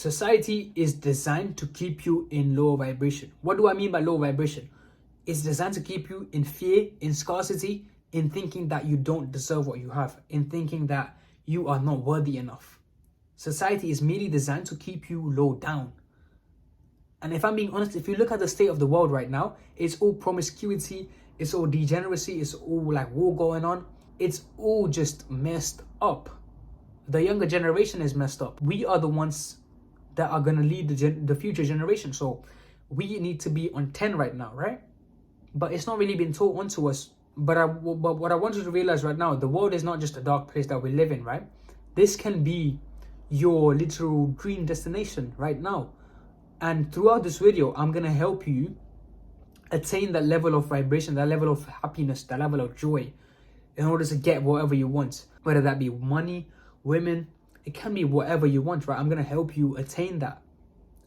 Society is designed to keep you in low vibration. What do I mean by low vibration? It's designed to keep you in fear, in scarcity, in thinking that you don't deserve what you have, in thinking that you are not worthy enough. Society is merely designed to keep you low down. And if I'm being honest, if you look at the state of the world right now, it's all promiscuity, it's all degeneracy, it's all like war going on. It's all just messed up. The younger generation is messed up. We are the ones that are going to lead the future generation. So we need to be on 10 right now, right? But it's not really been taught onto us. But what I want you to realize right now, the world is not just a dark place that we live in, right? This can be your literal dream destination right now. And throughout this video, I'm going to help you attain that level of vibration, that level of happiness, that level of joy in order to get whatever you want. Whether that be money, women, it can be whatever you want, right? I'm going to help you attain that.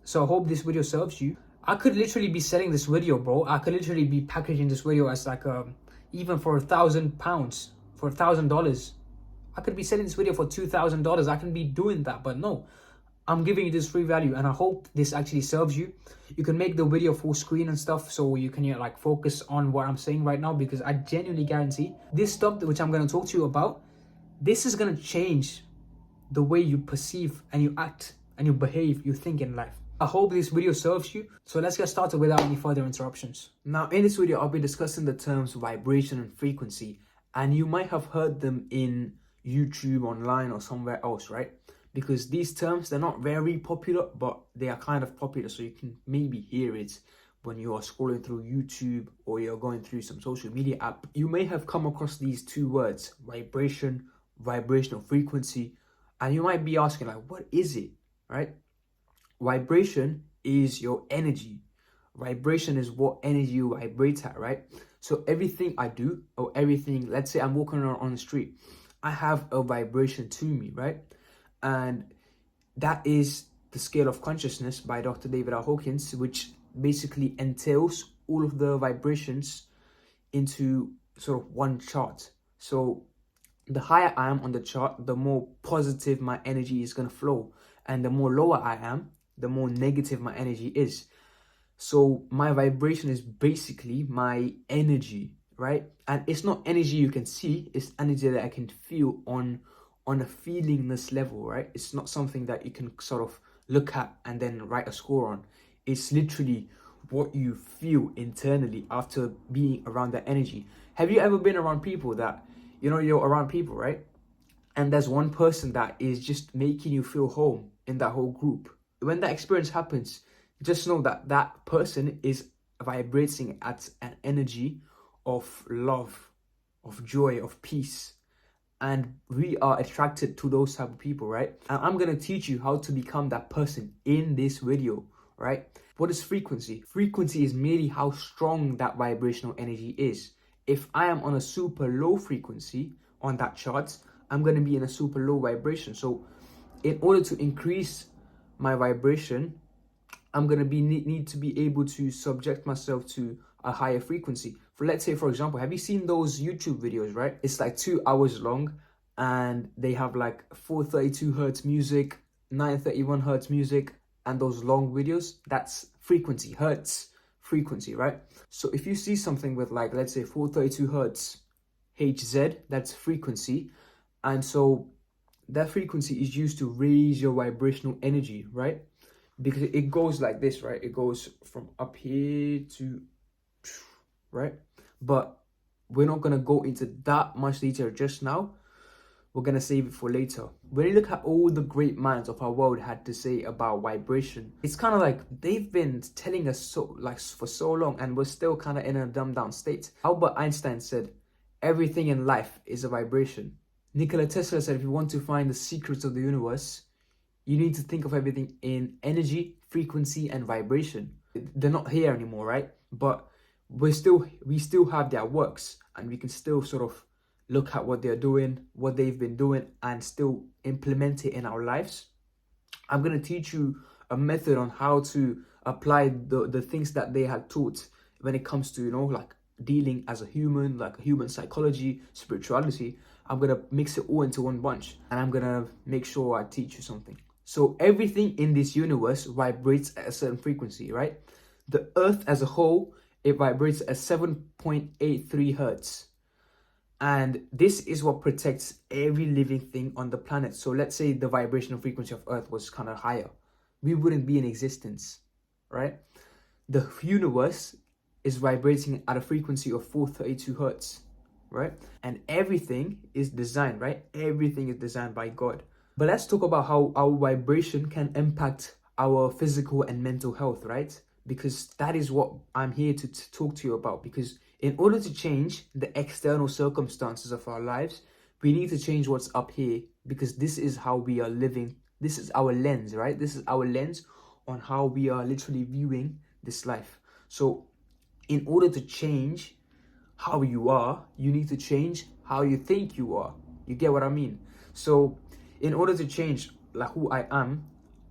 So I hope this video serves you. I could literally be selling this video, bro. I could literally be packaging this video as like even for £1,000, for $1,000. I could be selling this video for $2,000. I can be doing that, but no. I'm giving you this free value, and I hope this actually serves you. You can make the video full screen and stuff, so you can like focus on what I'm saying right now, because I genuinely guarantee this stuff which I'm going to talk to you about, this is going to change the way you perceive and you act and you behave, you think in life. I hope this video serves you. So let's get started without any further interruptions. Now, in this video, I'll be discussing the terms vibration and frequency, and you might have heard them in YouTube, online, or somewhere else, right? Because these terms, they're not very popular, but they are kind of popular. So you can maybe hear it when you are scrolling through YouTube or you're going through some social media app. You may have come across these two words, vibration, vibrational frequency. And you might be asking, like, what is it, right? Vibration is your energy. Vibration is what energy you vibrate at, right? So everything I do, or everything, let's say I'm walking around on the street, I have a vibration to me, right? And that is the scale of consciousness by Dr. David R. Hawkins, which basically entails all of the vibrations into sort of one chart. So the higher I am on the chart, the more positive my energy is going to flow. And the more lower I am, the more negative my energy is. So my vibration is basically my energy, right? And it's not energy you can see, it's energy that I can feel on a feelingness level, right? It's not something that you can sort of look at and then write a score on. It's literally what you feel internally after being around that energy. Have you ever been around people that, you know, you're around people, right? And there's one person that is just making you feel home in that whole group. When that experience happens, just know that that person is vibrating at an energy of love, of joy, of peace. And we are attracted to those type of people, right? And I'm going to teach you how to become that person in this video, right? What is frequency? Frequency is merely how strong that vibrational energy is. If I am on a super low frequency on that chart, I'm going to be in a super low vibration. So in order to increase my vibration, I'm going to need to be able to subject myself to a higher frequency. Let's say, for example, have you seen those YouTube videos, right? It's like 2 hours long and they have like 432 hertz music, 931 hertz music, and those long videos, that's frequency, hertz frequency, right? So if you see something with like, let's say 432 hertz HZ, that's frequency. And so that frequency is used to raise your vibrational energy, right? Because it goes like this, right? It goes from up here to, right? But we're not going to go into that much detail just now. We're going to save it for later. When you look at all the great minds of our world had to say about vibration, it's kind of like they've been telling us so, like, for so long, and we're still kind of in a dumbed down state. Albert Einstein said, everything in life is a vibration. Nikola Tesla said, if you want to find the secrets of the universe, you need to think of everything in energy, frequency, and vibration. They're not here anymore, right? But we still have their works, and we can still sort of look at what they're doing, what they've been doing, and still implement it in our lives. I'm going to teach you a method on how to apply the things that they had taught when it comes to, you know, like dealing as a human, like human psychology, spirituality. I'm going to mix it all into one bunch, and I'm going to make sure I teach you something. So everything in this universe vibrates at a certain frequency, right? The earth as a whole, it vibrates at 7.83 hertz. And this is what protects every living thing on the planet. So let's say the vibrational frequency of earth was kind of higher. We wouldn't be in existence, right? The universe is vibrating at a frequency of 432 hertz, right? And everything is designed, right? Everything is designed by God. But let's talk about how our vibration can impact our physical and mental health, right? Because that is what I'm here to talk to you about. Because in order to change the external circumstances of our lives, we need to change what's up here, because this is how we are living. This is our lens, right? This is our lens on how we are literally viewing this life. So in order to change how you are, you need to change how you think you are. You get what I mean? So in order to change like who I am,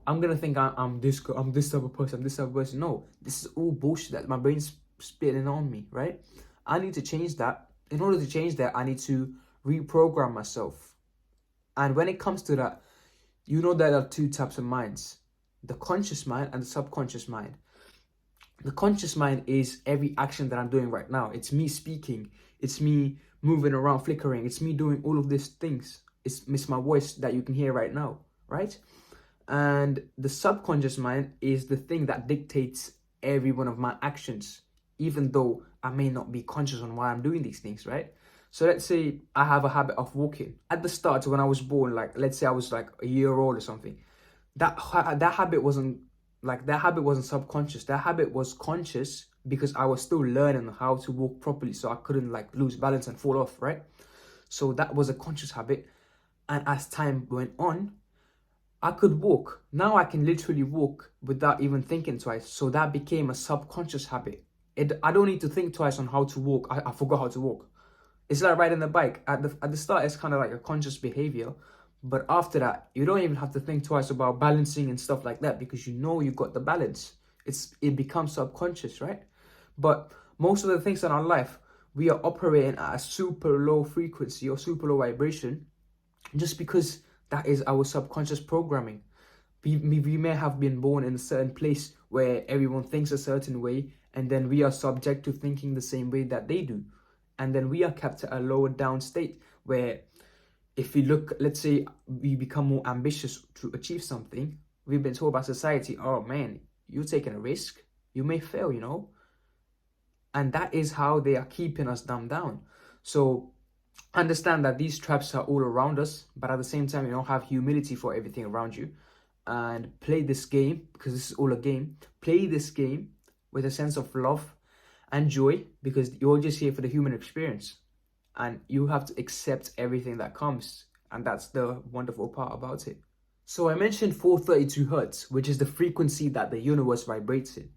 I'm gonna think I'm this type of person, I'm this type of person. No, this is all bullshit that my brain's spitting on me, right? I need to change that. In order to change that, I need to reprogram myself. And when it comes to that, you know there are two types of minds: the conscious mind and the subconscious mind. The conscious mind is every action that I'm doing right now. It's me speaking. It's me moving around, flickering. It's me doing all of these things. It's my voice that you can hear right now, right? And the subconscious mind is the thing that dictates every one of my actions, even though I may not be conscious on why I'm doing these things, right? So let's say I have a habit of walking. At the start, when I was born, like let's say I was like a year old or something, that habit wasn't subconscious. That habit was conscious because I was still learning how to walk properly, so I couldn't like lose balance and fall off, right? So that was a conscious habit. And as time went on, I could walk. Now I can literally walk without even thinking twice. So that became a subconscious habit. I don't need to think twice on how to walk. I forgot how to walk. It's like riding a bike. At the start, it's kind of like a conscious behavior. But after that, you don't even have to think twice about balancing and stuff like that, because you know you got the balance. It becomes subconscious, right? But most of the things in our life, we are operating at a super low frequency or super low vibration, just because that is our subconscious programming. We may have been born in a certain place where everyone thinks a certain way, and then we are subject to thinking the same way that they do. And then we are kept at a lower down state where if we look, let's say we become more ambitious to achieve something, we've been told by society, oh man, you're taking a risk, you may fail, you know? And that is how they are keeping us dumbed down. So understand that these traps are all around us, but at the same time, have humility for everything around you, and play this game, because this is all a game. Play this game with a sense of love and joy, because you're just here for the human experience, and you have to accept everything that comes. And that's the wonderful part about it. So I mentioned 432 hertz, which is the frequency that the universe vibrates in.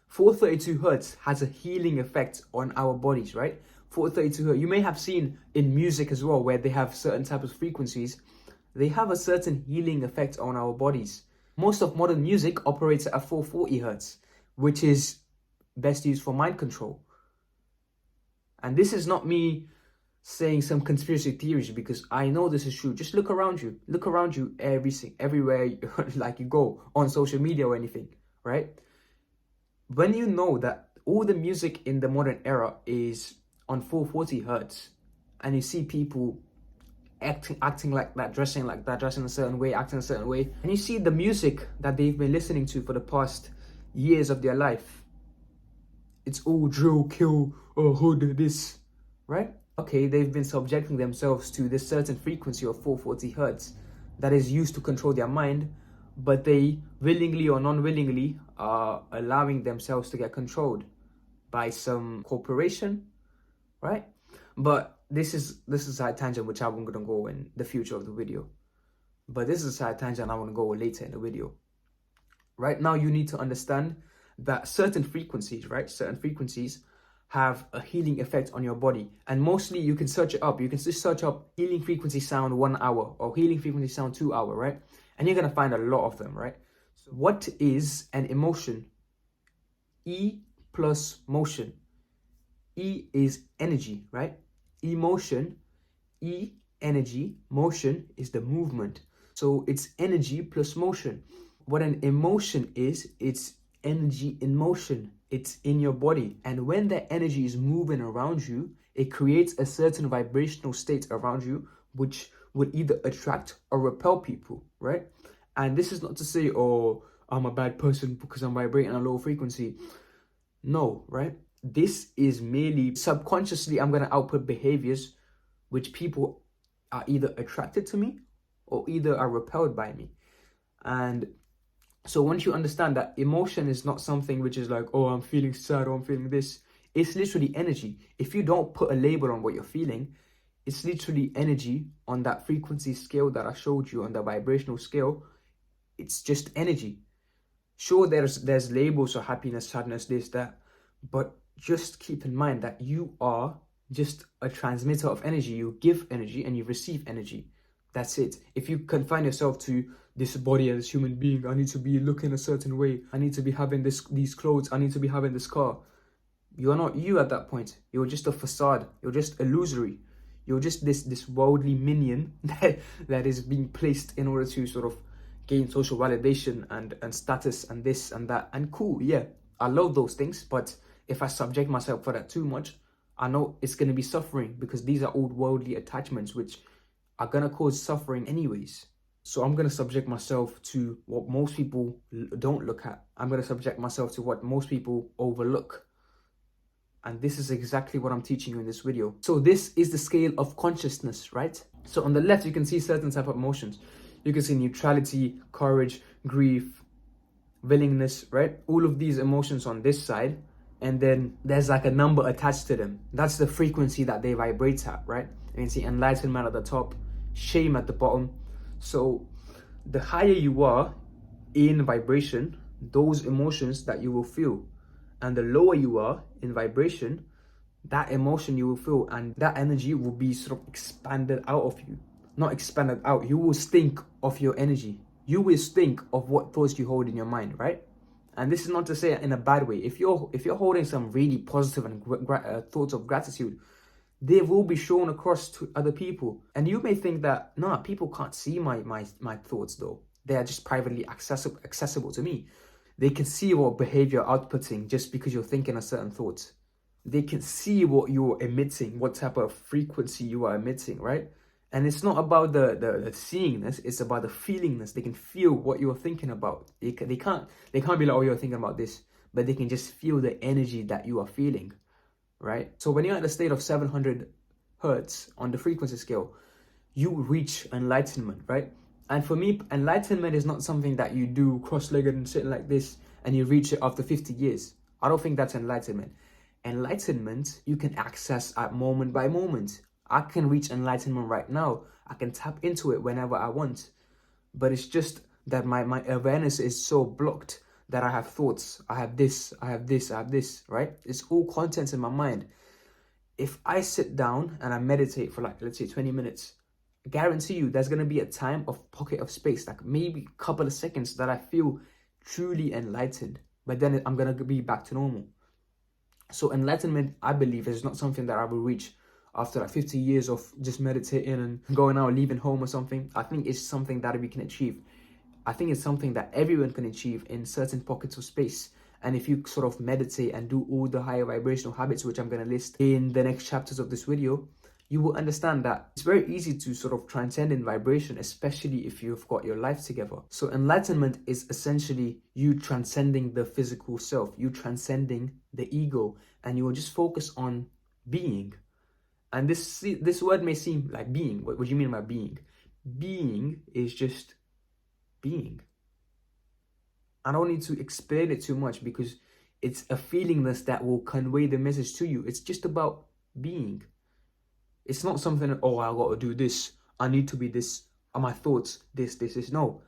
432 hertz has a healing effect on our bodies, right? 432 hertz. You may have seen in music as well, where they have certain types of frequencies. They have a certain healing effect on our bodies. Most of modern music operates at 440 hertz, which is best used for mind control. And this is not me saying some conspiracy theories, because I know this is true. Just look around you. Look around you everywhere like you go on social media or anything, right? When you know that all the music in the modern era is on 440 hertz, and you see people acting like that, dressing like that, dressing a certain way, acting a certain way, and you see the music that they've been listening to for the past years of their life, it's all drill, kill, hood, this, right? Okay, they've been subjecting themselves to this certain frequency of 440 hertz that is used to control their mind, but they willingly or non-willingly are allowing themselves to get controlled by some corporation, right? But this is a side tangent which I'm going to go in the future of the video. But this is a side tangent I want to go later in the video. Right now, you need to understand that certain frequencies, have a healing effect on your body. And mostly you can search it up. You can just search up healing frequency sound 1 hour or healing frequency sound 2 hour, right? And you're going to find a lot of them, right? So what is an emotion? E plus motion. E is energy, right? Emotion, E, energy, motion is the movement. So it's energy plus motion. What an emotion is, it's energy in motion. It's in your body. And when that energy is moving around you, it creates a certain vibrational state around you, which would either attract or repel people, right? And this is not to say, oh, I'm a bad person because I'm vibrating a low frequency. No, right? This is merely subconsciously, I'm going to output behaviors which people are either attracted to me or either are repelled by me. And so once you understand that emotion is not something which is like, oh, I'm feeling sad or I'm feeling this, it's literally energy. If you don't put a label on what you're feeling, it's literally energy on that frequency scale that I showed you, on the vibrational scale. It's just energy. Sure, there's labels of happiness, sadness, this, that, but just keep in mind that you are just a transmitter of energy. You give energy and you receive energy. That's it. If you confine yourself to this body as human being, I need to be looking a certain way, I need to be having these clothes, I need to be having this car, you're not you at that point. You're just a facade. You're just illusory. You're just this worldly minion that is being placed in order to sort of gain social validation and status and this and that. And cool, yeah, I love those things. But if I subject myself for that too much, I know it's going to be suffering, because these are old worldly attachments which are going to cause suffering anyways. So I'm going to subject myself to what most people don't look at. I'm going to subject myself to what most people overlook. And this is exactly what I'm teaching you in this video. So this is the scale of consciousness, right? So on the left, you can see certain type of emotions. You can see neutrality, courage, grief, willingness, right? All of these emotions on this side. And then there's like a number attached to them. That's the frequency that they vibrate at, right? And you can see enlightenment at the top, shame at the bottom. So the higher you are in vibration, those emotions that you will feel. And the lower you are in vibration, that emotion you will feel, and that energy will be sort of expanded out of you. Not expanded out, you will think of your energy. You will think of what thoughts you hold in your mind, right? And this is not to say it in a bad way. If you're holding some really positive and thoughts of gratitude, they will be shown across to other people. And you may think that, nah, people can't see my thoughts though. They are just privately accessible to me. They can see what behavior you're outputting just because you're thinking a certain thought. They can see what you're emitting, what type of frequency you are emitting, right? And it's not about the seeingness, it's about the feelingness. They can feel what you're thinking about. They can't be like, oh, you're thinking about this, but they can just feel the energy that you are feeling, right? So when you're at a state of 700 hertz on the frequency scale, you reach enlightenment, right? And for me, enlightenment is not something that you do cross-legged and sitting like this and you reach it after 50 years. I don't think that's enlightenment. Enlightenment, you can access at moment by moment. I can reach enlightenment right now. I can tap into it whenever I want. But it's just that my awareness is so blocked that I have thoughts. I have this, I have this, I have this, right? It's all contents in my mind. If I sit down and I meditate for like, let's say 20 minutes, I guarantee you there's going to be a pocket of space, like maybe a couple of seconds, that I feel truly enlightened. But then I'm going to be back to normal. So enlightenment, I believe, is not something that I will reach after like 50 years of just meditating and going out, leaving home or something. I think it's something that we can achieve. I think it's something that everyone can achieve in certain pockets of space. And if you sort of meditate and do all the higher vibrational habits, which I'm going to list in the next chapters of this video, you will understand that it's very easy to sort of transcend in vibration, especially if you've got your life together. So enlightenment is essentially you transcending the physical self, you transcending the ego, and you will just focus on being. And this word may seem like being. What do you mean by being? Being is just being. I don't need to explain it too much because it's a feelingness that will convey the message to you. It's just about being. It's not something that, oh, I got to do this, I need to be this, are my thoughts this. No.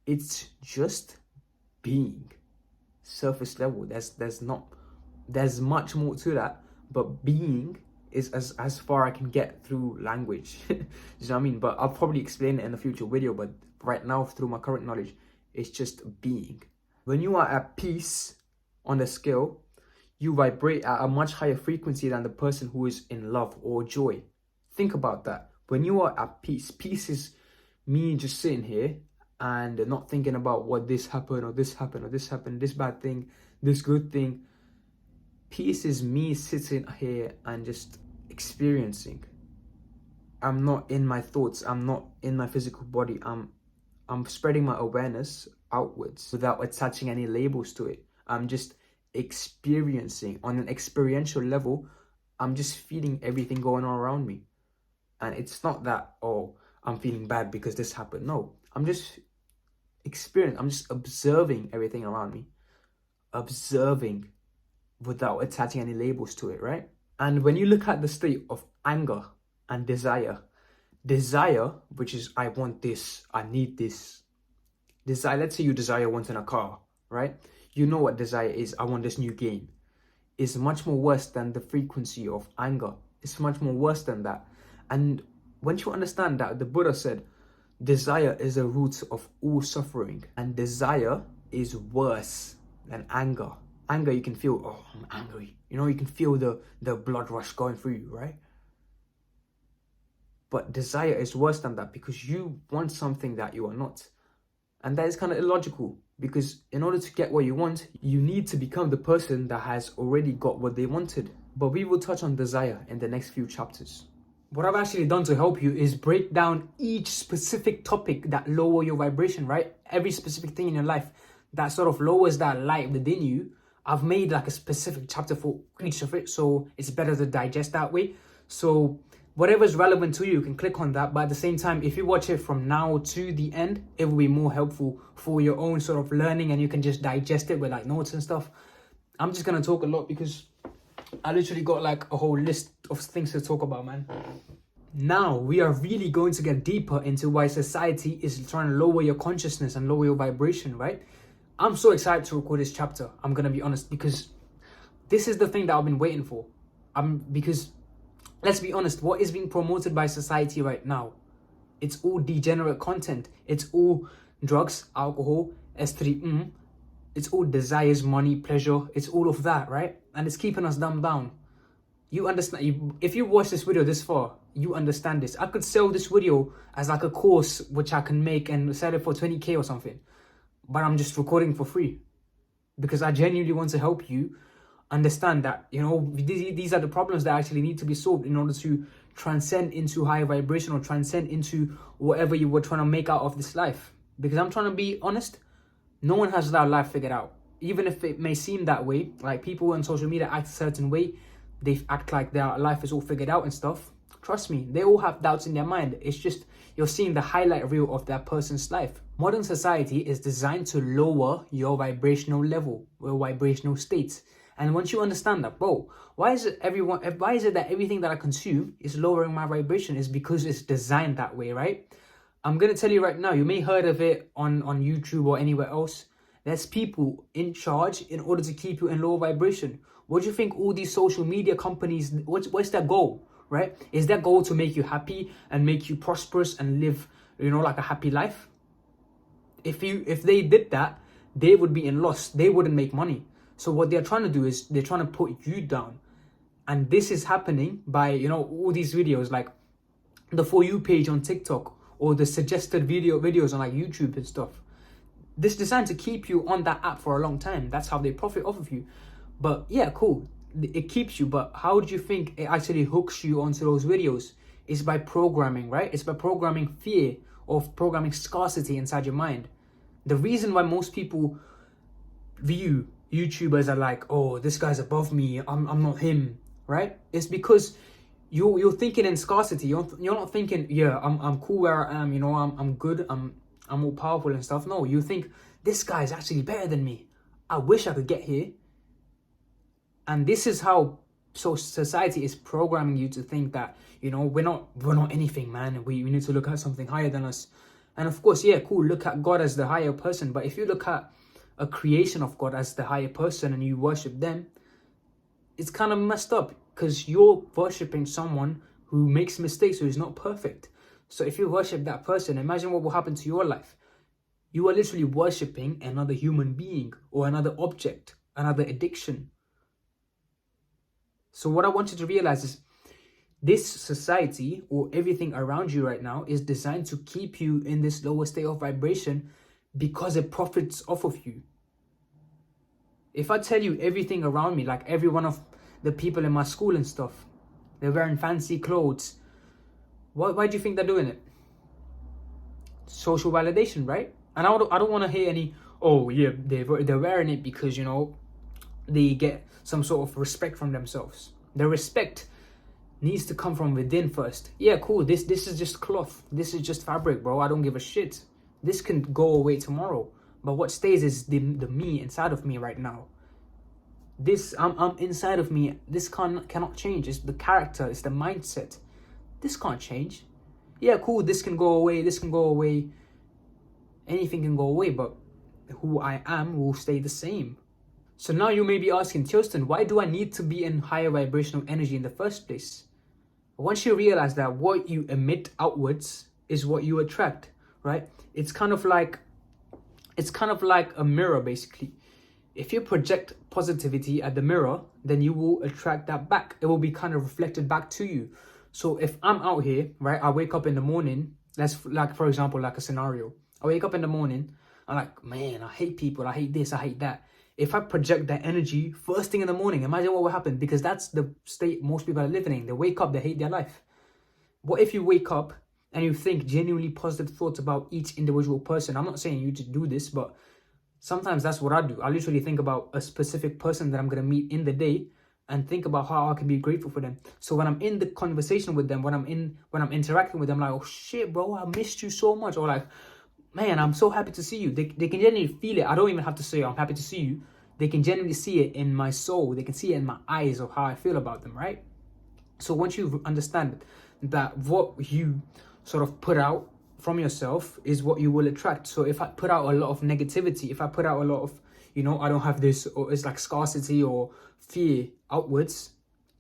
It's just being. Surface level. There's much more to that, but being is as far I can get through language. You know what I mean? But I'll probably explain it in a future video, but right now, through my current knowledge, it's just being. When you are at peace on the scale, you vibrate at a much higher frequency than the person who is in love or joy. Think about that. When you are at peace, peace is me just sitting here and not thinking about what this happened or this happened or this happened, this bad thing, this good thing. Peace is me sitting here and just experiencing. I'm not in my thoughts. I'm not in my physical body. I'm spreading my awareness outwards without attaching any labels to it. I'm just experiencing on an experiential level. I'm just feeling everything going on around me. And it's not that, oh, I'm feeling bad because this happened. No, I'm just experiencing. I'm just observing everything around me. Observing without attaching any labels to it, right? And when you look at the state of anger and desire, which is I want this, I need this. Desire, let's say you desire wanting a car, right? You know what desire is, I want this new game. It's much more worse than the frequency of anger. It's much more worse than that. And once you understand that, the Buddha said, desire is the root of all suffering. And desire is worse than anger. Anger, you can feel, oh, I'm angry. You know, you can feel the blood rush going through you, right? But desire is worse than that because you want something that you are not. And that is kind of illogical because in order to get what you want, you need to become the person that has already got what they wanted. But we will touch on desire in the next few chapters. What I've actually done to help you is break down each specific topic that lower your vibration, right? Every specific thing in your life that sort of lowers that light within you. I've made like a specific chapter for each of it, so it's better to digest that way. So whatever's relevant to you, you can click on that. But at the same time, if you watch it from now to the end, it will be more helpful for your own sort of learning and you can just digest it with like notes and stuff. I'm just going to talk a lot because I literally got like a whole list of things to talk about, man. Now we are really going to get deeper into why society is trying to lower your consciousness and lower your vibration, right? I'm so excited to record this chapter, I'm going to be honest, because this is the thing that I've been waiting for. Because let's be honest, what is being promoted by society right now? It's all degenerate content. It's all drugs, alcohol, S3, it's all desires, money, pleasure. It's all of that, right? And it's keeping us dumbed down. You understand, if you watch this video this far, you understand this. I could sell this video as like a course which I can make and sell it for 20k or something. But I'm just recording for free because I genuinely want to help you understand that, you know, these are the problems that actually need to be solved in order to transcend into higher vibration or transcend into whatever you were trying to make out of this life. Because I'm trying to be honest, no one has their life figured out. Even if it may seem that way, like people on social media act a certain way, they act like their life is all figured out and stuff. Trust me, they all have doubts in their mind. It's just you're seeing the highlight reel of that person's life. Modern society is designed to lower your vibrational level, your vibrational states. And once you understand that, bro, why is it that everything that I consume is lowering my vibration? Is because it's designed that way, right? I'm gonna tell you right now, you may heard of it on YouTube or anywhere else. There's people in charge in order to keep you in lower vibration. What do you think all these social media companies, what's their goal, right? Is their goal to make you happy and make you prosperous and live, you know, like a happy life? If they did that, they would be in loss. They wouldn't make money. So what they're trying to do is they're trying to put you down. And this is happening by, you know, all these videos like the For You page on TikTok or the suggested videos on like YouTube and stuff. This is designed to keep you on that app for a long time. That's how they profit off of you. But yeah, cool. It keeps you. But how do you think it actually hooks you onto those videos? It's by programming, right? It's by programming fear or programming scarcity inside your mind. The reason why most people view YouTubers are like, oh, this guy's above me, I'm not him, right? It's because you're thinking in scarcity. You're not thinking, yeah, I'm cool where I am, you know, I'm good, I'm all powerful and stuff. No, you think this guy is actually better than me. I wish I could get here. And this is how society is programming you to think that, you know, we're not anything, man. We need to look at something higher than us. And of course, yeah, cool, look at God as the higher person. But if you look at a creation of God as the higher person and you worship them, it's kind of messed up because you're worshiping someone who makes mistakes, who is not perfect. So if you worship that person, imagine what will happen to your life. You are literally worshiping another human being or another object, another addiction. So what I want you to realize is This society or everything around you right now is designed to keep you in this lower state of vibration because it profits off of you. If I tell you everything around me, like every one of the people in my school and stuff, they're wearing fancy clothes, why do you think they're doing it? Social validation, right? And I don't want to hear any, oh yeah, they're wearing it because, you know, they get some sort of respect from themselves. The respect needs to come from within first. Yeah, cool, this is just cloth, this is just fabric, bro. I don't give a shit. This can go away tomorrow, but what stays is the me inside of me right now. This I'm inside of me. This cannot change. It's the character, it's the mindset. This can't change. Yeah, cool, this can go away, this can go away, anything can go away, but who I am will stay the same. So now you may be asking, Tilston, why do I need to be in higher vibrational energy in the first place? Once you realize that what you emit outwards is what you attract, right? It's kind of like a mirror, basically. If you project positivity at the mirror, then you will attract that back. It will be kind of reflected back to you. So if I'm out here, right, I wake up in the morning, that's like, for example, like a scenario. I wake up in the morning, I'm like, man, I hate people, I hate this, I hate that. If I project that energy first thing in the morning, imagine what will happen, because that's the state most people are living in. They wake up, they hate their life. What if you wake up and you think genuinely positive thoughts about each individual person? I'm not saying you to do this, but sometimes that's what I do. I literally think about a specific person that I'm going to meet in the day and think about how I can be grateful for them. So when I'm in the conversation with them, when I'm interacting with them, like, oh shit, bro, I missed you so much. Or like, man, I'm so happy to see you. They can genuinely feel it. I don't even have to say I'm happy to see you. They can genuinely see it in my soul. They can see it in my eyes of how I feel about them, right? So once you understand that what you sort of put out from yourself is what you will attract. So if I put out a lot of negativity, if I put out a lot of, you know, I don't have this, or it's like scarcity or fear outwards,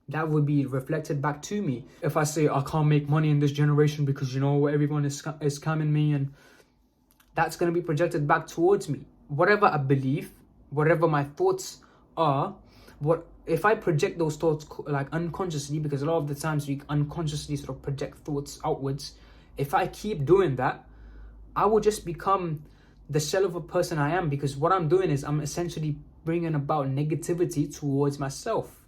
that would be reflected back to me. If I say I can't make money in this generation because, you know, everyone is scamming me, and that's going to be projected back towards me. Whatever I believe, whatever my thoughts are, if I project those thoughts like unconsciously, because a lot of the times we unconsciously sort of project thoughts outwards. If I keep doing that, I will just become the shell of a person I am, because what I'm doing is I'm essentially bringing about negativity towards myself,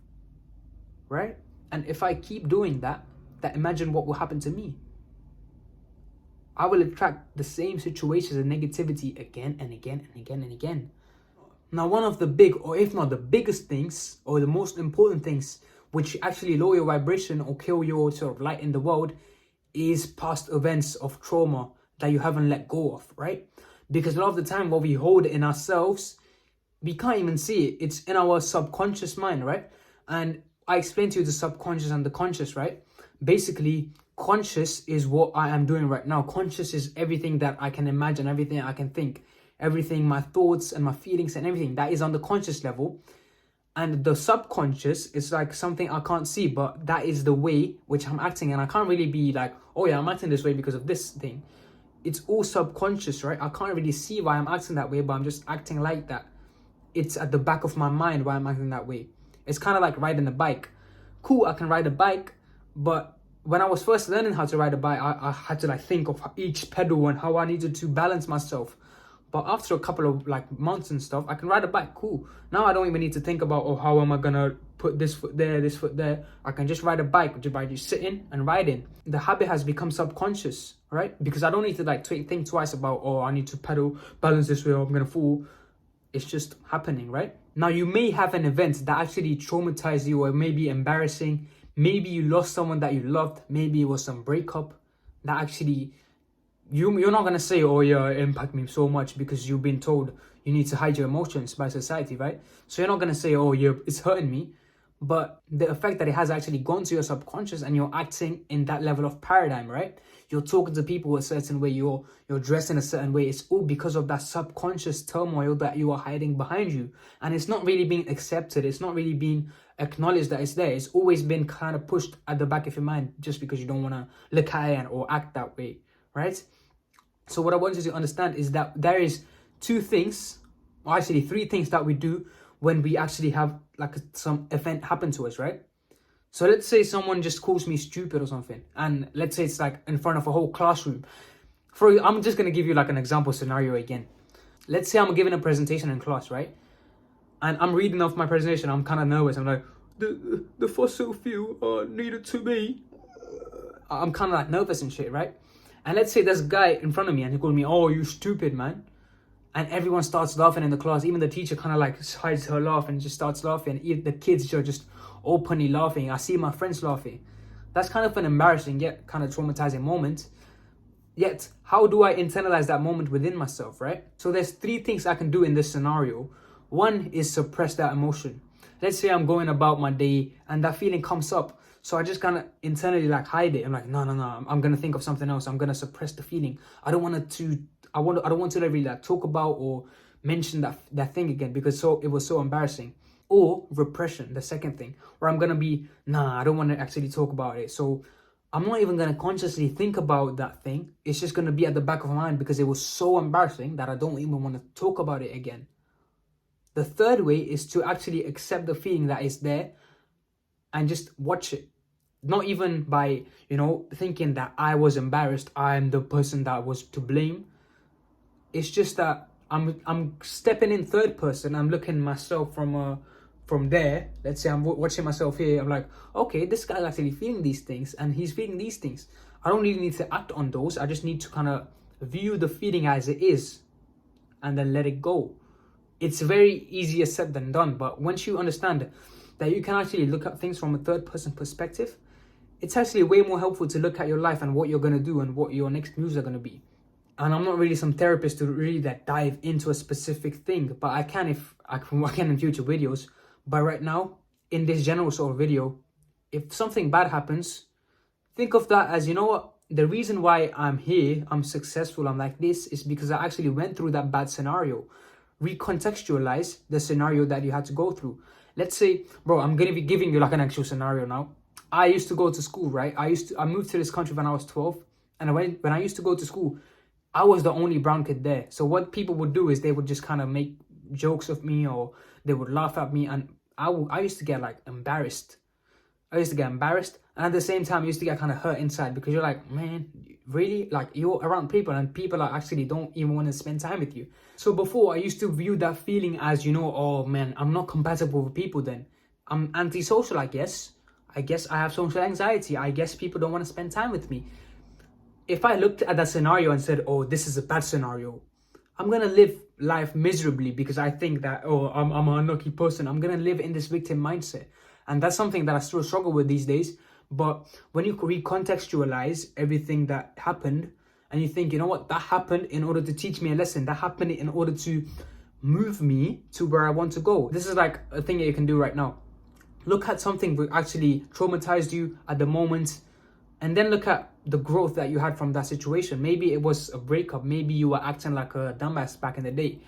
right? And if I keep doing that, imagine what will happen to me. I will attract the same situations and negativity again and again and again and again. Now, one of the big, or if not the biggest things, or the most important things, which actually lower your vibration or kill your sort of light in the world, is past events of trauma that you haven't let go of, right? Because a lot of the time what we hold in ourselves, we can't even see it. It's in our subconscious mind, right? And I explained to you the subconscious and the conscious, right? Basically, conscious is what I am doing right now. Conscious is everything that I can imagine, everything I can think, everything, my thoughts and my feelings and everything. That is on the conscious level. And the subconscious is like something I can't see, but that is the way which I'm acting. And I can't really be like, oh yeah, I'm acting this way because of this thing. It's all subconscious, right? I can't really see why I'm acting that way, but I'm just acting like that. It's at the back of my mind why I'm acting that way. It's kind of like riding a bike. Cool, I can ride a bike, but when I was first learning how to ride a bike, I had to like think of each pedal and how I needed to balance myself. But after a couple of like months and stuff, I can ride a bike, cool. Now I don't even need to think about, oh, how am I gonna put this foot there? I can just ride a bike just by just sitting and riding. The habit has become subconscious, right? Because I don't need to like think twice about, oh, I need to pedal, balance this way, or I'm gonna fall. It's just happening, right? Now you may have an event that actually traumatized you, or maybe embarrassing. Maybe you lost someone that you loved. Maybe it was some breakup that actually you're not gonna say, oh yeah, it impacted me so much, because you've been told you need to hide your emotions by society, right? So you're not gonna say, oh yeah, it's hurting me. But the effect that it has actually gone to your subconscious, and you're acting in that level of paradigm, right? You're talking to people a certain way, you're dressed in a certain way. It's all because of that subconscious turmoil that you are hiding behind you. And it's not really being accepted. It's not really being acknowledged that it's there. It's always been kind of pushed at the back of your mind just because you don't want to look at it or act that way, right? So what I want you to understand is that there is two things, or actually three things that we do when we actually have like some event happen to us, right? So let's say someone just calls me stupid or something, and let's say it's like in front of a whole classroom. I'm just gonna give you like an example scenario again. Let's say I'm giving a presentation in class, right? And I'm reading off my presentation. I'm kind of nervous. I'm like, the fossil fuel needed to be. I'm kind of like nervous and shit, right? And let's say there's a guy in front of me and he called me, "Oh, you stupid, man." And everyone starts laughing in the class. Even the teacher kind of like hides her laugh and just starts laughing. Even the kids are just openly laughing. I see my friends laughing. That's kind of an embarrassing yet kind of traumatizing moment. Yet, how do I internalize that moment within myself, right? So there's 3 things I can do in this scenario. One is suppress that emotion. Let's say I'm going about my day and that feeling comes up. So I just kind of internally like hide it. I'm like, no, I'm going to think of something else. I'm going to suppress the feeling. I don't want to really like talk about or mention that thing again because it was so embarrassing. Or repression, the second thing, where I'm going to be, I don't want to actually talk about it. So I'm not even going to consciously think about that thing. It's just going to be at the back of my mind because it was so embarrassing that I don't even want to talk about it again. The third way is to actually accept the feeling that is there and just watch it. Not even by, thinking that I was embarrassed, I'm the person that was to blame. It's just that I'm stepping in third person. I'm looking myself from there. Let's say I'm watching myself here. I'm like, okay, this guy's actually feeling these things and he's feeling these things. I don't really need to act on those. I just need to kind of view the feeling as it is and then let it go. It's very easier said than done, but once you understand that you can actually look at things from a third person perspective, it's actually way more helpful to look at your life and what you're going to do and what your next moves are going to be. And I'm not really some therapist to really dive into a specific thing, but I can if I can in future videos. But right now, in this general sort of video, if something bad happens, think of that as, the reason why I'm here, I'm successful, I'm like this, is because I actually went through that bad scenario. Recontextualize the scenario that you had to go through. Let's say, bro, I'm going to be giving you like an actual scenario now. I used to go to school, right? I moved to this country when I was 12. And when I used to go to school, I was the only brown kid there. So what people would do is they would just kind of make jokes of me or they would laugh at me. And I used to get like embarrassed. And at the same time, I used to get kind of hurt inside because you're like, man, really? Like you're around people and people are actually don't even want to spend time with you. So before I used to view that feeling as, oh man, I'm not compatible with people then. I'm antisocial, I guess. I have social anxiety. I guess people don't want to spend time with me. If I looked at that scenario and said, oh, this is a bad scenario, I'm going to live life miserably because I think that, I'm an unlucky person. I'm going to live in this victim mindset. And that's something that I still struggle with these days. But when you recontextualize everything that happened and you think, that happened in order to teach me a lesson. That happened in order to move me to where I want to go. This is like a thing that you can do right now. Look at something that actually traumatized you at the moment and then look at the growth that you had from that situation. Maybe it was a breakup. Maybe you were acting like a dumbass back in the day.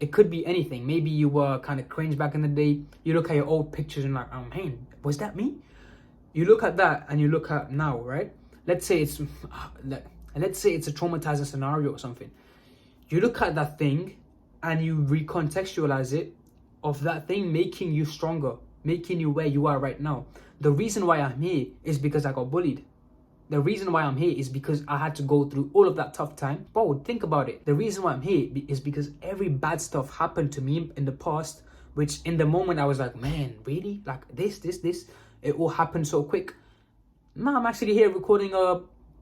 It could be anything. Maybe you were kind of cringe back in the day. You look at your old pictures and like, man, was that me? You look at that and you look at now, right? Let's say it's a traumatizing scenario or something. You look at that thing and you recontextualize it of that thing making you stronger, making you where you are right now. The reason why I'm here is because I got bullied. The reason why I'm here is because I had to go through all of that tough time. Bro, think about it. The reason why I'm here is because every bad stuff happened to me in the past, which in the moment I was like, man, really? Like this, it all happened so quick. Now I'm actually here recording a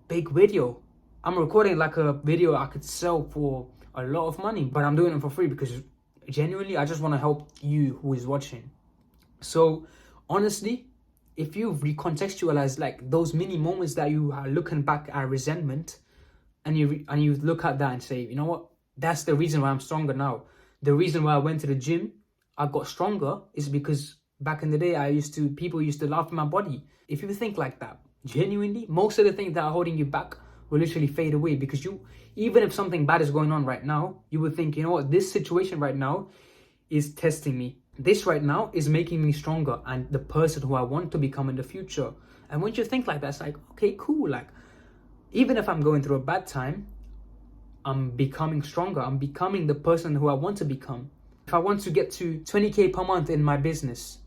big video. I'm recording like a video I could sell for a lot of money, but I'm doing it for free because genuinely, I just want to help you who is watching. So honestly, if you recontextualize like those mini moments that you are looking back at resentment and you look at that and say, you know what, that's the reason why I'm stronger now. The reason why I went to the gym, I got stronger is because back in the day, people used to laugh at my body. If you think like that, genuinely, most of the things that are holding you back will literally fade away because even if something bad is going on right now, you would think, you know what, this situation right now is testing me. This right now is making me stronger and the person who I want to become in the future. And once you think like that, it's like, okay, cool. Like, even if I'm going through a bad time, I'm becoming stronger. I'm becoming the person who I want to become. If I want to get to 20K per month in my business,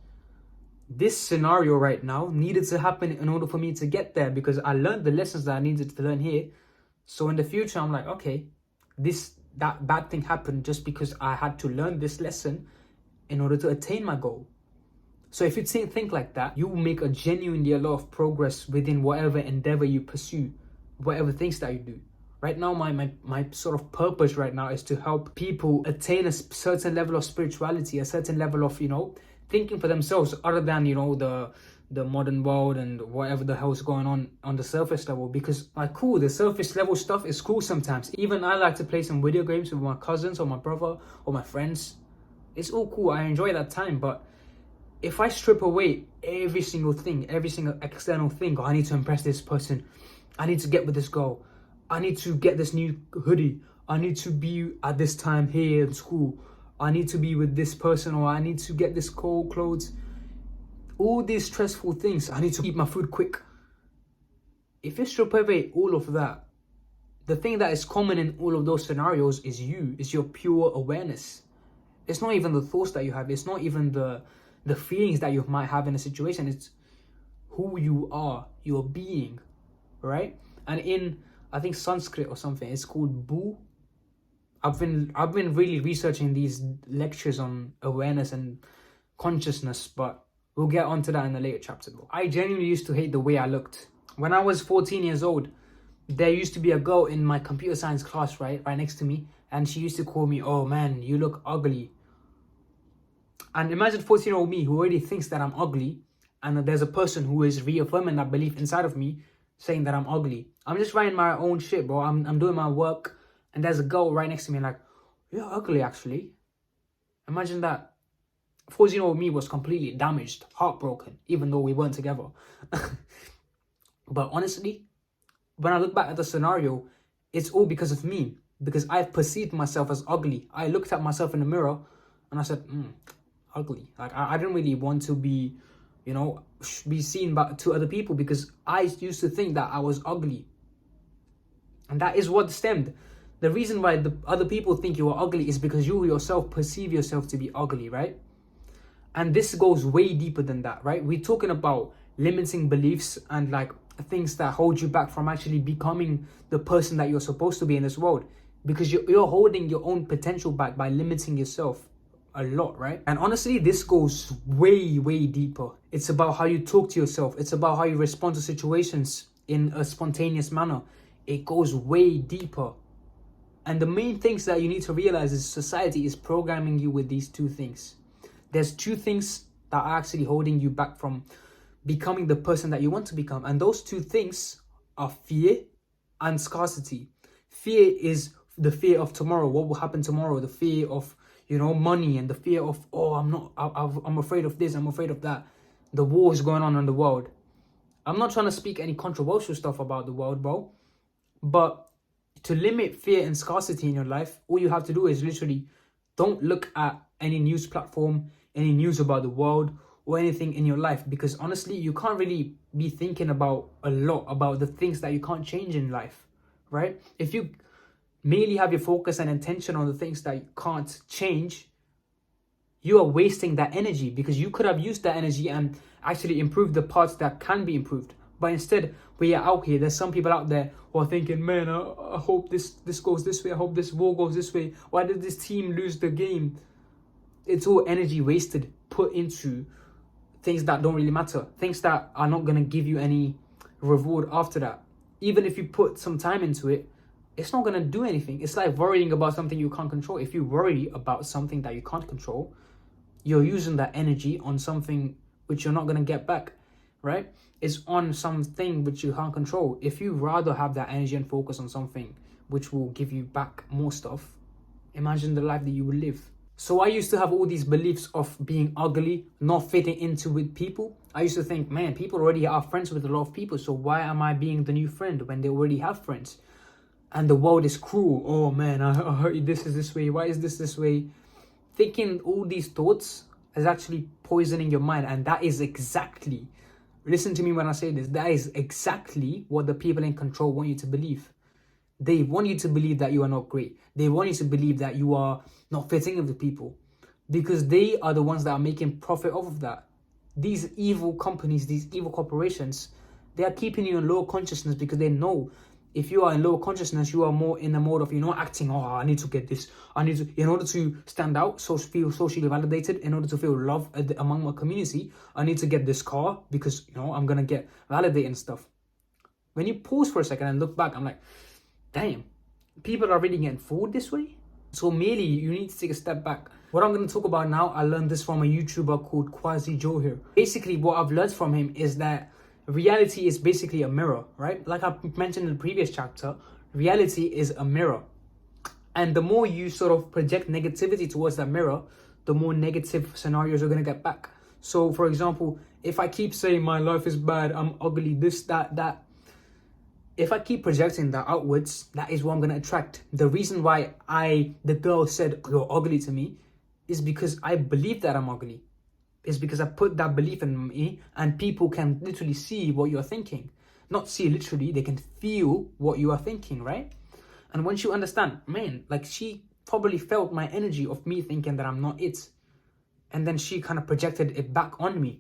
this scenario right now needed to happen in order for me to get there, because I learned the lessons that I needed to learn here. So in the future, I'm like, okay, that bad thing happened just because I had to learn this lesson in order to attain my goal. So if you think like that, you will make a genuinely a lot of progress within whatever endeavor you pursue, whatever things that you do. Right now, my sort of purpose right now is to help people attain a certain level of spirituality, a certain level of, thinking for themselves, other than, the modern world and whatever the hell's going on the surface level. Because, like, cool, the surface level stuff is cool sometimes. Even I like to play some video games with my cousins or my brother or my friends. It's all cool. I enjoy that time. But if I strip away every single thing, every single external thing, I need to impress this person, I need to get with this girl, I need to get this new hoodie, I need to be at this time here in school, I need to be with this person, or I need to get this cold clothes, all these stressful things, I need to eat my food quick. If you strip away all of that, the thing that is common in all of those scenarios is your pure awareness. It's not even the thoughts that you have, it's not even the feelings that you might have in a situation, it's who you are, your being, right? And in, I think, Sanskrit or something, it's called Bu. I've been really researching these lectures on awareness and consciousness, but we'll get onto that in a later chapter though. I genuinely used to hate the way I looked. When I was 14 years old, there used to be a girl in my computer science class, right next to me, and she used to call me, "Oh man, you look ugly." And imagine 14-year-old me who already thinks that I'm ugly, and there's a person who is reaffirming that belief inside of me, saying that I'm ugly. I'm just writing my own shit, bro. I'm doing my work, and there's a girl right next to me like, "You're ugly, actually." Imagine that. 14-year-old me was completely damaged, heartbroken, even though we weren't together. But honestly, when I look back at the scenario, it's all because of me. Because I've perceived myself as ugly. I looked at myself in the mirror and I said, ugly. Like, I didn't really want to be, be seen to other people, because I used to think that I was ugly. And that is what stemmed. The reason why the other people think you are ugly is because you yourself perceive yourself to be ugly, right? And this goes way deeper than that, right? We're talking about limiting beliefs and like things that hold you back from actually becoming the person that you're supposed to be in this world, because you're holding your own potential back by limiting yourself a lot, right? And honestly, this goes way deeper. It's about how you talk to yourself. It's about how you respond to situations in a spontaneous manner. It goes way deeper. And the main things that you need to realize is society is programming you with these two things. There's two things that are actually holding you back from becoming the person that you want to become. And those two things are fear and scarcity. Fear is the fear of tomorrow, what will happen tomorrow, the fear of, money, and the fear of, I'm afraid of this, I'm afraid of that. The war is going on in the world. I'm not trying to speak any controversial stuff about the world, bro. But to limit fear and scarcity in your life, all you have to do is literally don't look at any news platform, any news about the world, or anything in your life, because honestly, you can't really be thinking about a lot about the things that you can't change in life, right? If you merely have your focus and attention on the things that you can't change, you are wasting that energy, because you could have used that energy and actually improved the parts that can be improved. But instead, we are out here, there's some people out there who are thinking, man, I hope this goes this way, I hope this war goes this way, why did this team lose the game? It's all energy wasted, put into things that don't really matter, things that are not going to give you any reward after that. Even if you put some time into it, it's not going to do anything. It's like worrying about something you can't control. If you worry about something that you can't control, you're using that energy on something which you're not going to get back, right? It's on something which you can't control. If you rather have that energy and focus on something which will give you back more stuff, imagine the life that you will live. So I used to have all these beliefs of being ugly, not fitting into with people. I used to think, man, people already are friends with a lot of people, so why am I being the new friend when they already have friends? And the world is cruel. Oh man, I heard this is this way. Why is this way? Thinking all these thoughts is actually poisoning your mind. And that is exactly, listen to me when I say this, that is exactly what the people in control want you to believe. They want you to believe that you are not great. They want you to believe that you are not fitting with the people, because they are the ones that are making profit off of that. these evil companies, these evil corporations, they are keeping you in low consciousness because they know if you are in low consciousness, you are more in the mode of, acting, oh, I need to get this. I need to, in order to stand out, feel socially validated, in order to feel love among my community, I need to get this car because, I'm going to get validated and stuff. When you pause for a second and look back, I'm like, damn, people are really getting fooled this way? So merely, you need to take a step back. What I'm going to talk about now, I learned this from a YouTuber called Quasi Joe here. Basically, what I've learned from him is that reality is basically a mirror, right? Like I mentioned in the previous chapter, reality is a mirror. And the more you sort of project negativity towards that mirror, the more negative scenarios you're going to get back. So, for example, if I keep saying my life is bad, I'm ugly, this, that, if I keep projecting that outwards, that is what I'm going to attract. The reason why the girl said, you're ugly to me, is because I believe that I'm ugly. Is because I put that belief in me, and people can literally see what you're thinking. Not see literally, they can feel what you are thinking, right? And once you understand, man, like she probably felt my energy of me thinking that I'm not it. And then she kind of projected it back on me.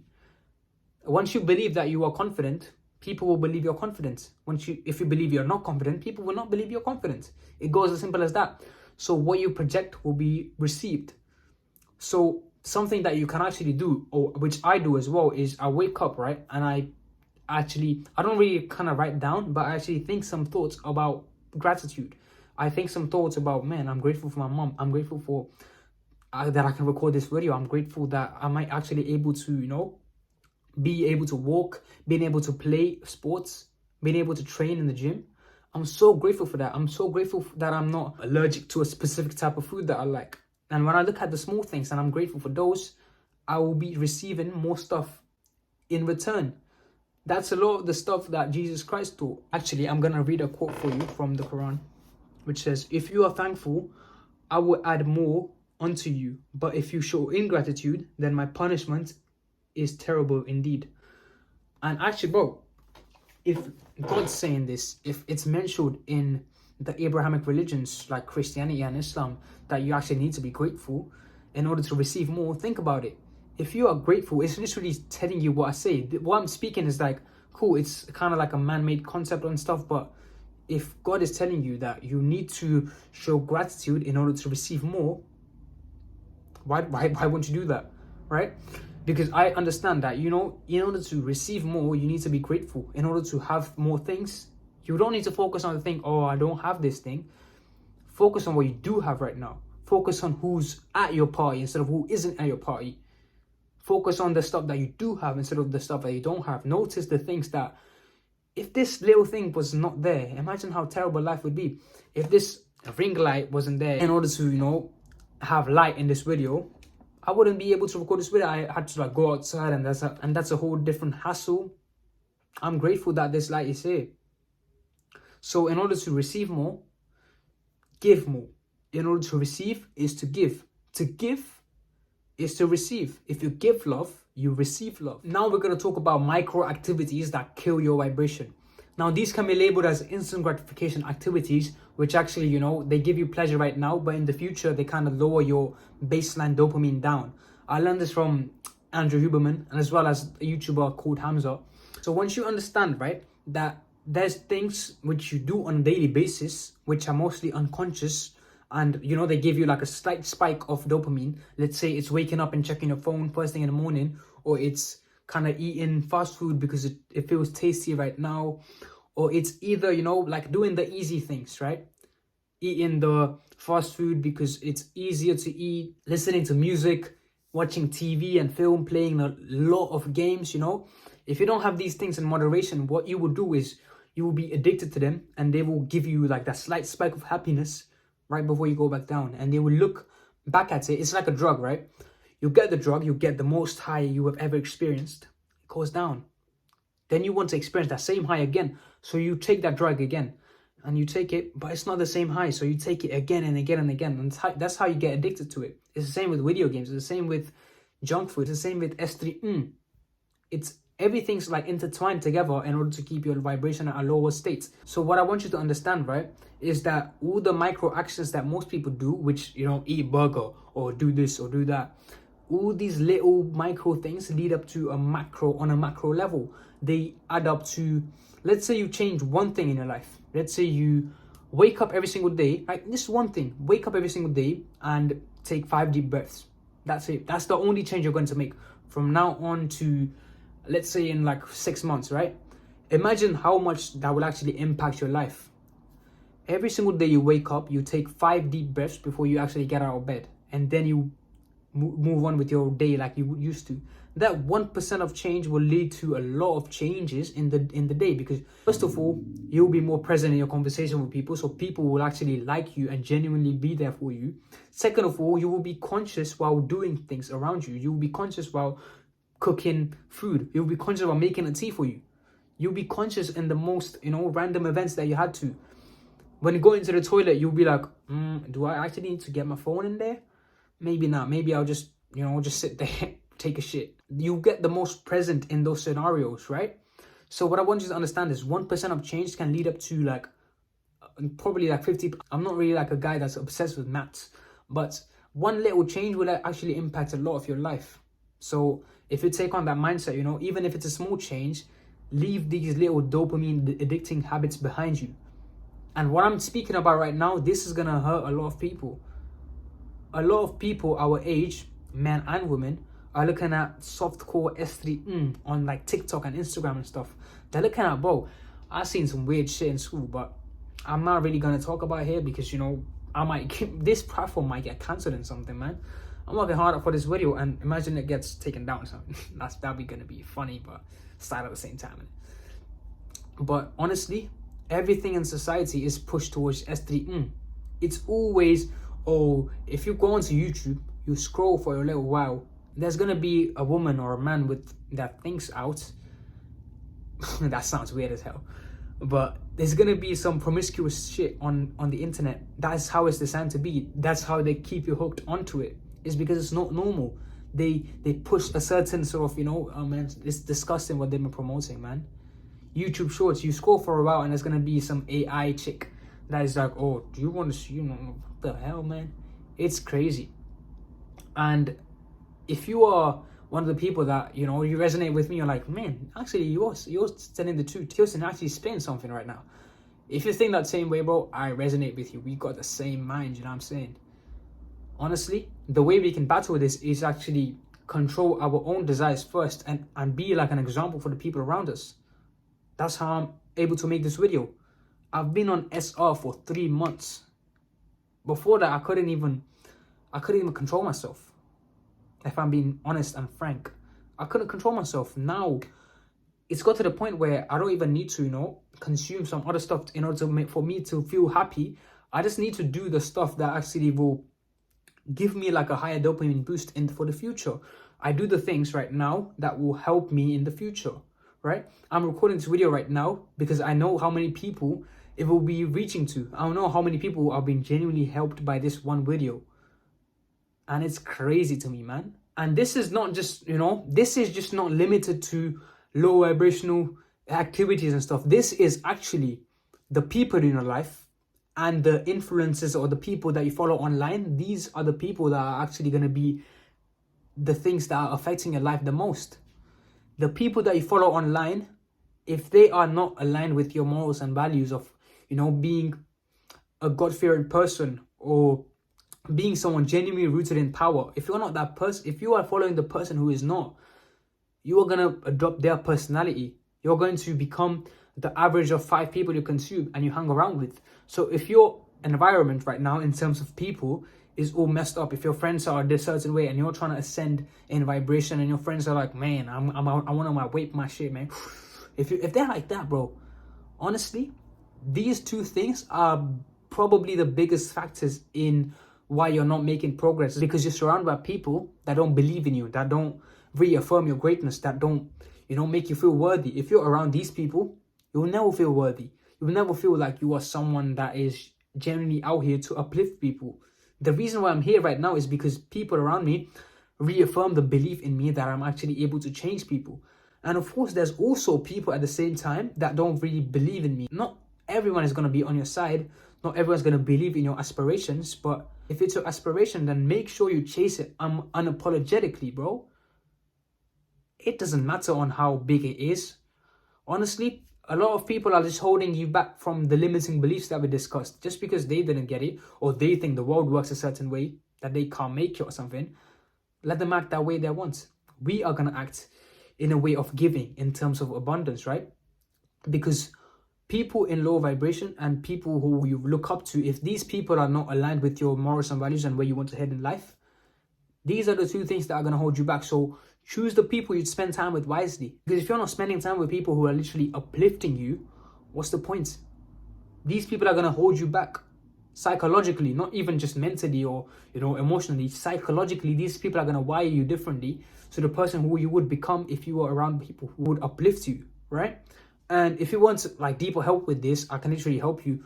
Once you believe that you are confident, people will believe you're confident. If you believe you're not confident, people will not believe you're confident. It goes as simple as that. So what you project will be received. So something that you can actually do, or which I do as well, is I wake up, right? And I don't really kind of write down, but I actually think some thoughts about gratitude. I think some thoughts about, man, I'm grateful for my mom. I'm grateful for that I can record this video. I'm grateful that I might actually able to, be able to walk, being able to play sports, being able to train in the gym. I'm so grateful for that. I'm so grateful that I'm not allergic to a specific type of food that I like. And when I look at the small things and I'm grateful for those, I will be receiving more stuff in return. That's a lot of the stuff that Jesus Christ taught. Actually, I'm going to read a quote for you from the Quran, which says, if you are thankful, I will add more unto you. But if you show ingratitude, then my punishment is terrible indeed. And actually, bro, if God's saying this, if it's mentioned in the Abrahamic religions like Christianity and Islam, that you actually need to be grateful in order to receive more, think about it. If you are grateful, it's literally telling you what I say. What I'm speaking is like, cool, it's kind of like a man-made concept and stuff, but if God is telling you that you need to show gratitude in order to receive more, why won't you do that, right? Because I understand that, in order to receive more, you need to be grateful. In order to have more things, you don't need to focus on the thing, oh, I don't have this thing. Focus on what you do have right now. Focus on who's at your party instead of who isn't at your party. Focus on the stuff that you do have instead of the stuff that you don't have. Notice the things that, if this little thing was not there, imagine how terrible life would be. If this ring light wasn't there in order to, have light in this video, I wouldn't be able to record this video. I had to go outside, and that's a whole different hassle. I'm grateful that this light is here. So in order to receive more, give more. In order to receive is to give. To give is to receive. If you give love, you receive love. Now we're going to talk about micro activities that kill your vibration. Now these can be labeled as instant gratification activities, which actually, they give you pleasure right now, but in the future, they kind of lower your baseline dopamine down. I learned this from Andrew Huberman, and as well as a YouTuber called Hamza. So once you understand, right, that there's things which you do on a daily basis, which are mostly unconscious, and they give you like a slight spike of dopamine. Let's say it's waking up and checking your phone first thing in the morning, or it's kind of eating fast food because it feels tasty right now, or it's either like doing the easy things, right? Eating the fast food because it's easier to eat, listening to music, watching TV and film, playing a lot of games. If you don't have these things in moderation, what you will do is you will be addicted to them, and they will give you like that slight spike of happiness right before you go back down, and they will look back at it. It's like a drug, right? You get the drug, you get the most high you have ever experienced. It goes down. Then you want to experience that same high again. So you take that drug again, and you take it, but it's not the same high. So you take it again and again and again. And that's how you get addicted to it. It's the same with video games. It's the same with junk food. It's the same with S3. Everything's like intertwined together in order to keep your vibration at a lower state. So what I want you to understand, right, is that all the micro actions that most people do, which, eat a burger or do this or do that, All these little micro things lead up to a macro level. They add up to, let's say you change one thing in your life. Let's say you wake up every single day, like this one thing, wake up every single day and take 5 deep breaths. That's it. That's the only change you're going to make from now on to, let's say, in like 6 months, right? Imagine how much that will actually impact your life. Every single day you wake up, you take 5 deep breaths before you actually get out of bed, and then you move on with your day like you used to. That 1% of change will lead to a lot of changes in the day, because first of all, you'll be more present in your conversation with people, so people will actually like you and genuinely be there for you. Second of all, you will be conscious while doing things around you. You will be conscious while cooking food. You'll be conscious while making a tea for you. You'll be conscious in the most, random events that you had to. When you go into the toilet, you'll be like, do I actually need to get my phone in there? Maybe not. Maybe I'll just, just sit there, take a shit. You get the most present in those scenarios, right? So what I want you to understand is 1% of change can lead up to like, probably like 50. I'm not really like a guy that's obsessed with maths, but one little change will actually impact a lot of your life. So if you take on that mindset, even if it's a small change, leave these little dopamine addicting habits behind you. And what I'm speaking about right now, this is gonna hurt a lot of people. A lot of people our age, men and women, are looking at softcore S3 on like TikTok and Instagram and stuff. They're looking at, bro, I've seen some weird shit in school, but I'm not really gonna talk about it here because this platform might get cancelled and something, man. I'm working hard for this video, and imagine it gets taken down or something. That'd be gonna be funny, but sad at the same time. But honestly, everything in society is pushed towards S3. It's always, if you go onto YouTube, you scroll for a little while, there's gonna be a woman or a man with their things out. That sounds weird as hell. But there's gonna be some promiscuous shit on the internet. That's how it's designed to be. That's how they keep you hooked onto it. It's because it's not normal. They push a certain sort of, man, it's disgusting what they've been promoting, man. YouTube Shorts, you scroll for a while and there's gonna be some AI chick that is like, do you want to see, what the hell, man? It's crazy. And if you are one of the people that, you resonate with me, you're like, man, actually you're telling the truth. You're actually spitting something right now. If you think that same way, bro, I resonate with you. We got the same mind, you know what I'm saying? Honestly, the way we can battle this is actually control our own desires first and be like an example for the people around us. That's how I'm able to make this video. I've been on SR for 3 months. Before that, I couldn't even control myself. If I'm being honest and frank, I couldn't control myself. Now, it's got to the point where I don't even need to, consume some other stuff in order for me to feel happy. I just need to do the stuff that actually will give me like a higher dopamine boost for the future. I do the things right now that will help me in the future, right? I'm recording this video right now because I know how many people it will be reaching to. I don't know how many people are being genuinely helped by this one video. And it's crazy to me, man. And this is not just, this is just not limited to low vibrational activities and stuff. This is actually the people in your life and the influencers or the people that you follow online. These are the people that are actually going to be the things that are affecting your life the most. The people that you follow online, if they are not aligned with your morals and values of, being a God-fearing person or being someone genuinely rooted in power, if you're not that person, if you are following the person who is not, you are going to adopt their personality. You're going to become the average of 5 people you consume and you hang around with. So if your environment right now in terms of people is all messed up, if your friends are this certain way and you're trying to ascend in vibration and your friends are like, man, I want to vape my shit, man. If they're like that, bro, honestly, these 2 things are probably the biggest factors in why you're not making progress, because you're surrounded by people that don't believe in you, that don't reaffirm your greatness, that don't, make you feel worthy. If you're around these people, you will never feel worthy. You will never feel like you are someone that is genuinely out here to uplift people. The reason why I'm here right now is because people around me reaffirm the belief in me that I'm actually able to change people. And of course, there's also people at the same time that don't really believe in me. Not everyone is going to be on your side. Not everyone's going to believe in your aspirations, but if it's your aspiration, then make sure you chase it unapologetically, bro. It doesn't matter on how big it is. Honestly, a lot of people are just holding you back from the limiting beliefs that we discussed. Just because they didn't get it, or they think the world works a certain way, that they can't make it or something, let them act that way they want. We are going to act in a way of giving, in terms of abundance, right? Because people in low vibration and people who you look up to, if these people are not aligned with your morals and values and where you want to head in life, these are the two things that are going to hold you back. So choose the people you'd spend time with wisely. Because if you're not spending time with people who are literally uplifting you, what's the point? These people are going to hold you back psychologically, not even just mentally or, emotionally. Psychologically, these people are going to wire you differently to the person who you would become if you were around people who would uplift you, right? And if you want like deeper help with this, I can literally help you.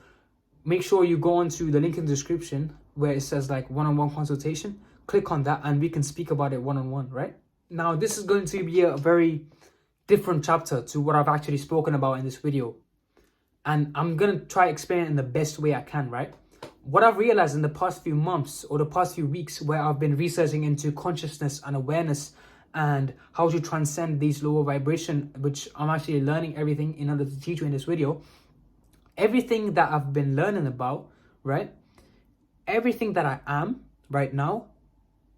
Make sure you go onto the link in the description where it says like one-on-one consultation. Click on that and we can speak about it one-on-one, right? Now, this is going to be a very different chapter to what I've actually spoken about in this video. And I'm going to try explain it in the best way I can, right? What I've realized in the past few months or the past few weeks where I've been researching into consciousness and awareness and how to transcend these lower vibration, which I'm actually learning everything in order to teach you in this video. Everything that I've been learning about, right? Everything that I am right now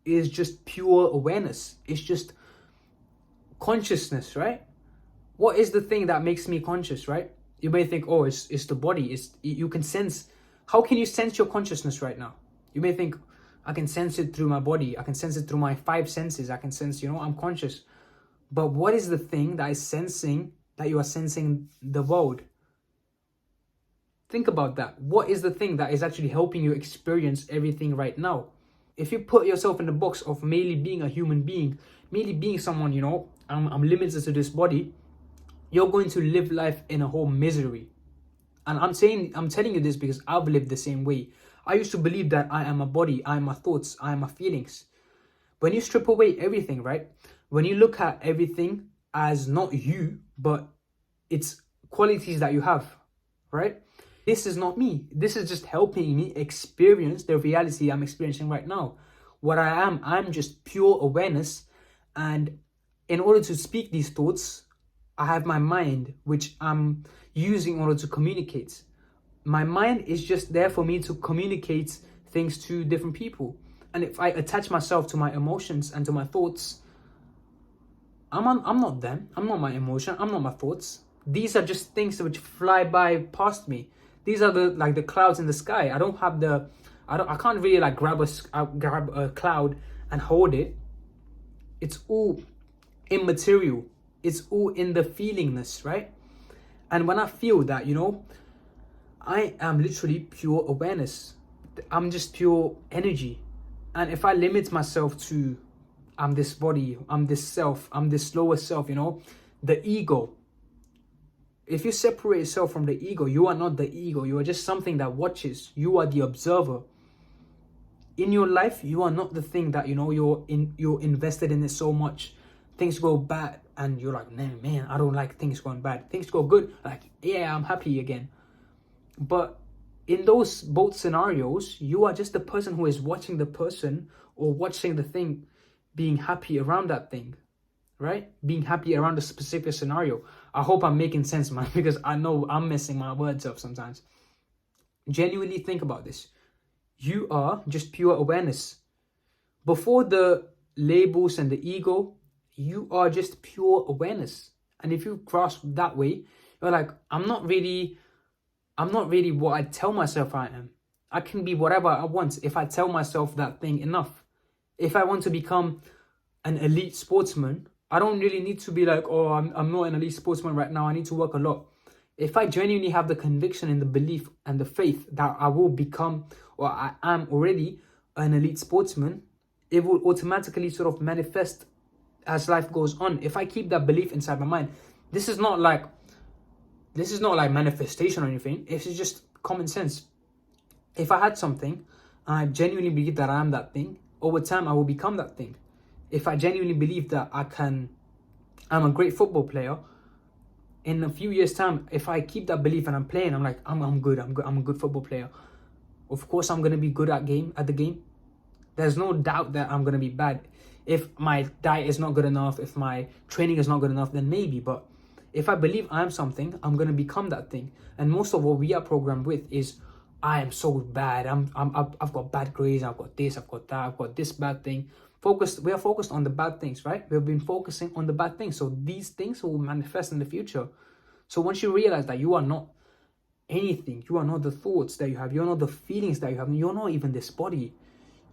is just pure awareness. It's just consciousness, right? What is the thing that makes me conscious, right? You may think, oh, it's the body. You can sense. How can you sense your consciousness right now? You may think, I can sense it through my body. I can sense it through my 5 senses. I can sense, I'm conscious. But what is the thing that is sensing, that you are sensing the world? Think about that. What is the thing that is actually helping you experience everything right now? If you put yourself in the box of merely being a human being, merely being someone, I'm limited to this body, you're going to live life in a whole misery. And I'm telling you this because I've lived the same way. I used to believe that I am a body, I am my thoughts, I am my feelings. When you strip away everything, right? When you look at everything as not you, but it's qualities that you have, right? This is not me. This is just helping me experience the reality I'm experiencing right now. What I am, I'm just pure awareness. And in order to speak these thoughts, I have my mind, which I'm using in order to communicate. My mind is just there for me to communicate things to different people. And if I attach myself to my emotions and to my thoughts, I'm not them. I'm not my emotion. I'm not my thoughts. These are just things which fly by past me. These are the clouds in the sky. I can't really like grab a cloud and hold it. It's all immaterial. It's all in the feelingness, right? And when I feel that, I am literally pure awareness. I'm just pure energy. And if I limit myself to, I'm this body, I'm this self, I'm this lower self, the ego. If you separate yourself from the ego, you are not the ego. You are just something that watches. You are the observer. In your life, you are not the thing that, you're invested in it so much. Things go bad and you're like, man, I don't like things going bad. Things go good, like, yeah, I'm happy again. But in those both scenarios, you are just the person who is watching the person or watching the thing being happy around that thing, right? Being happy around a specific scenario. I hope I'm making sense, man, because I know I'm messing my words up sometimes. Genuinely think about this. You are just pure awareness. Before the labels and the ego, you are just pure awareness. And if you grasp that way, you're like, I'm not really what I tell myself I am. I can be whatever I want if I tell myself that thing enough. If I want to become an elite sportsman, I don't really need to be like, oh, I'm not an elite sportsman right now. I need to work a lot. If I genuinely have the conviction and the belief and the faith that I will become, or I am already an elite sportsman, it will automatically sort of manifest as life goes on. If I keep that belief inside my mind, this is not like manifestation or anything. It's just common sense. If I had something and I genuinely believe that I am that thing, over time I will become that thing. If I genuinely believe that I'm a great football player, In a few years' time, if I keep that belief and I'm playing, I'm like, I'm good. I'm a good football player. Of course, I'm gonna be good at the game. There's no doubt that I'm gonna be bad. If my diet is not good enough, if my training is not good enough, then maybe. But if I believe I am something, I'm gonna become that thing. And most of what we are programmed with is, I am so bad. I've got bad grades. I've got this. I've got that. I've got this bad thing. We are focused on the bad things, right? We've been focusing on the bad things. So these things will manifest in the future. So once you realize that you are not anything, you are not the thoughts that you have, you're not the feelings that you have, you're not even this body.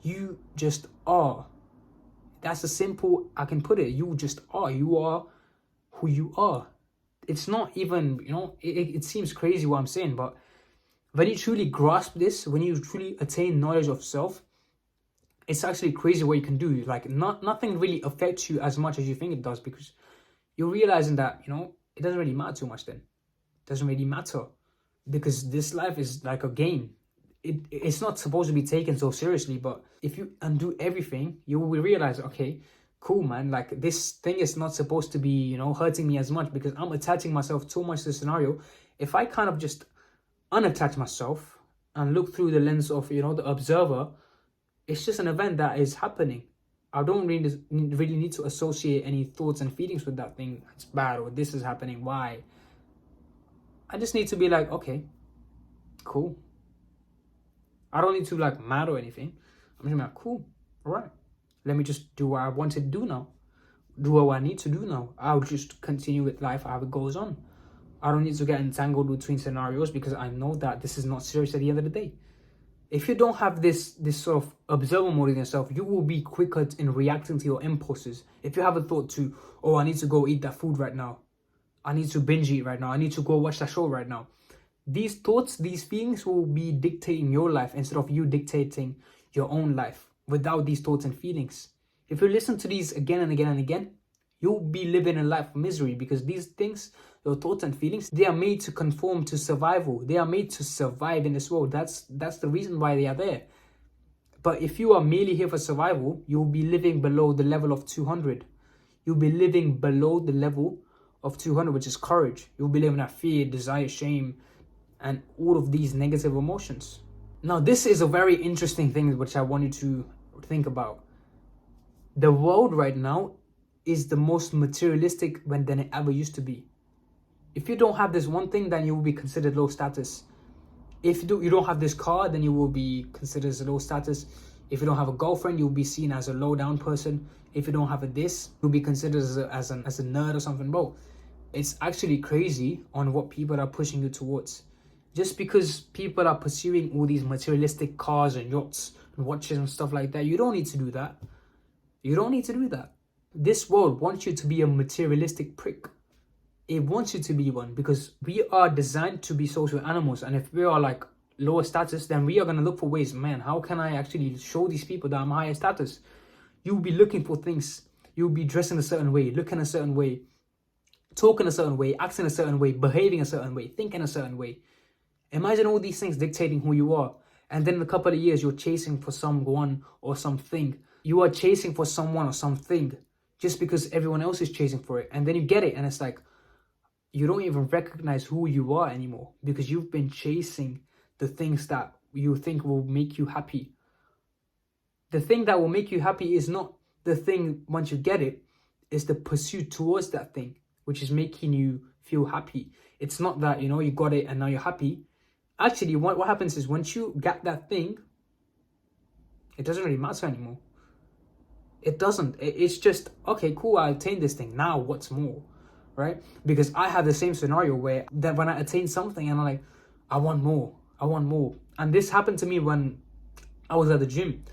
You just are. That's the simple I can put it. You just are. You are who you are. It's not even, it seems crazy what I'm saying, but when you truly grasp this, when you truly attain knowledge of self, it's actually crazy what you can do. Like, nothing really affects you as much as you think it does, because you're realizing that, it doesn't really matter too much then. It doesn't really matter, because this life is like a game. It's not supposed to be taken so seriously, but if you undo everything, you will realize, okay, cool, man, like this thing is not supposed to be, hurting me as much, because I'm attaching myself too much to the scenario. If I kind of just unattach myself and look through the lens of, the observer, it's just an event that is happening. I don't really need to associate any thoughts and feelings with that thing. It's bad, or this is happening. Why? I just need to be like, okay, cool. I don't need to like mad or anything. I'm just like, cool, all right. Let me just do what I want to do now. Do what I need to do now. I'll just continue with life how it goes on. I don't need to get entangled between scenarios, because I know that this is not serious at the end of the day. If you don't have this sort of observer mode in yourself, you will be quicker in reacting to your impulses. If you have a thought to, oh, I need to go eat that food right now. I need to binge eat right now. I need to go watch that show right now. These thoughts, these feelings will be dictating your life instead of you dictating your own life without these thoughts and feelings. If you listen to these again and again and again, you'll be living a life of misery, because these things, your thoughts and feelings, they are made to conform to survival. They are made to survive in this world. That's the reason why they are there. But if you are merely here for survival, you'll be living below the level of 200. You'll be living below the level of 200, which is courage. You'll be living at fear, desire, shame, and all of these negative emotions. Now, this is a very interesting thing which I want you to think about. The world right now is the most materialistic than it ever used to be. If you don't have this one thing, then you will be considered low status. If you don't have this car, then you will be considered as low status. If you don't have a girlfriend, you'll be seen as a low down person. If you don't have this, you'll be considered as a nerd or something. Bro, it's actually crazy on what people are pushing you towards. Just because people are pursuing all these materialistic cars and yachts and watches and stuff like that, you don't need to do that. You don't need to do that. This world wants you to be a materialistic prick. It wants you to be one, because we are designed to be social animals. And if we are like lower status, then we are going to look for ways, man, how can I actually show these people that I'm higher status? You'll be looking for things. You'll be dressing a certain way, looking a certain way, talking a certain way, acting a certain way, behaving a certain way, thinking a certain way. Imagine all these things dictating who you are. And then in a couple of years, you're chasing for someone or something. You are chasing for someone or something just because everyone else is chasing for it. And then you get it, and it's like, you don't even recognize who you are anymore, because you've been chasing the things that you think will make you happy. The thing that will make you happy is not the thing once you get it, it's the pursuit towards that thing, which is making you feel happy. It's not that, you got it and now you're happy. Actually, what happens is once you get that thing, it doesn't really matter anymore. It doesn't. It's just, okay, cool, I attained this thing. Now what's more? Right? Because I have the same scenario where that when I attain something and I'm like, I want more. And this happened to me when I was at the gym.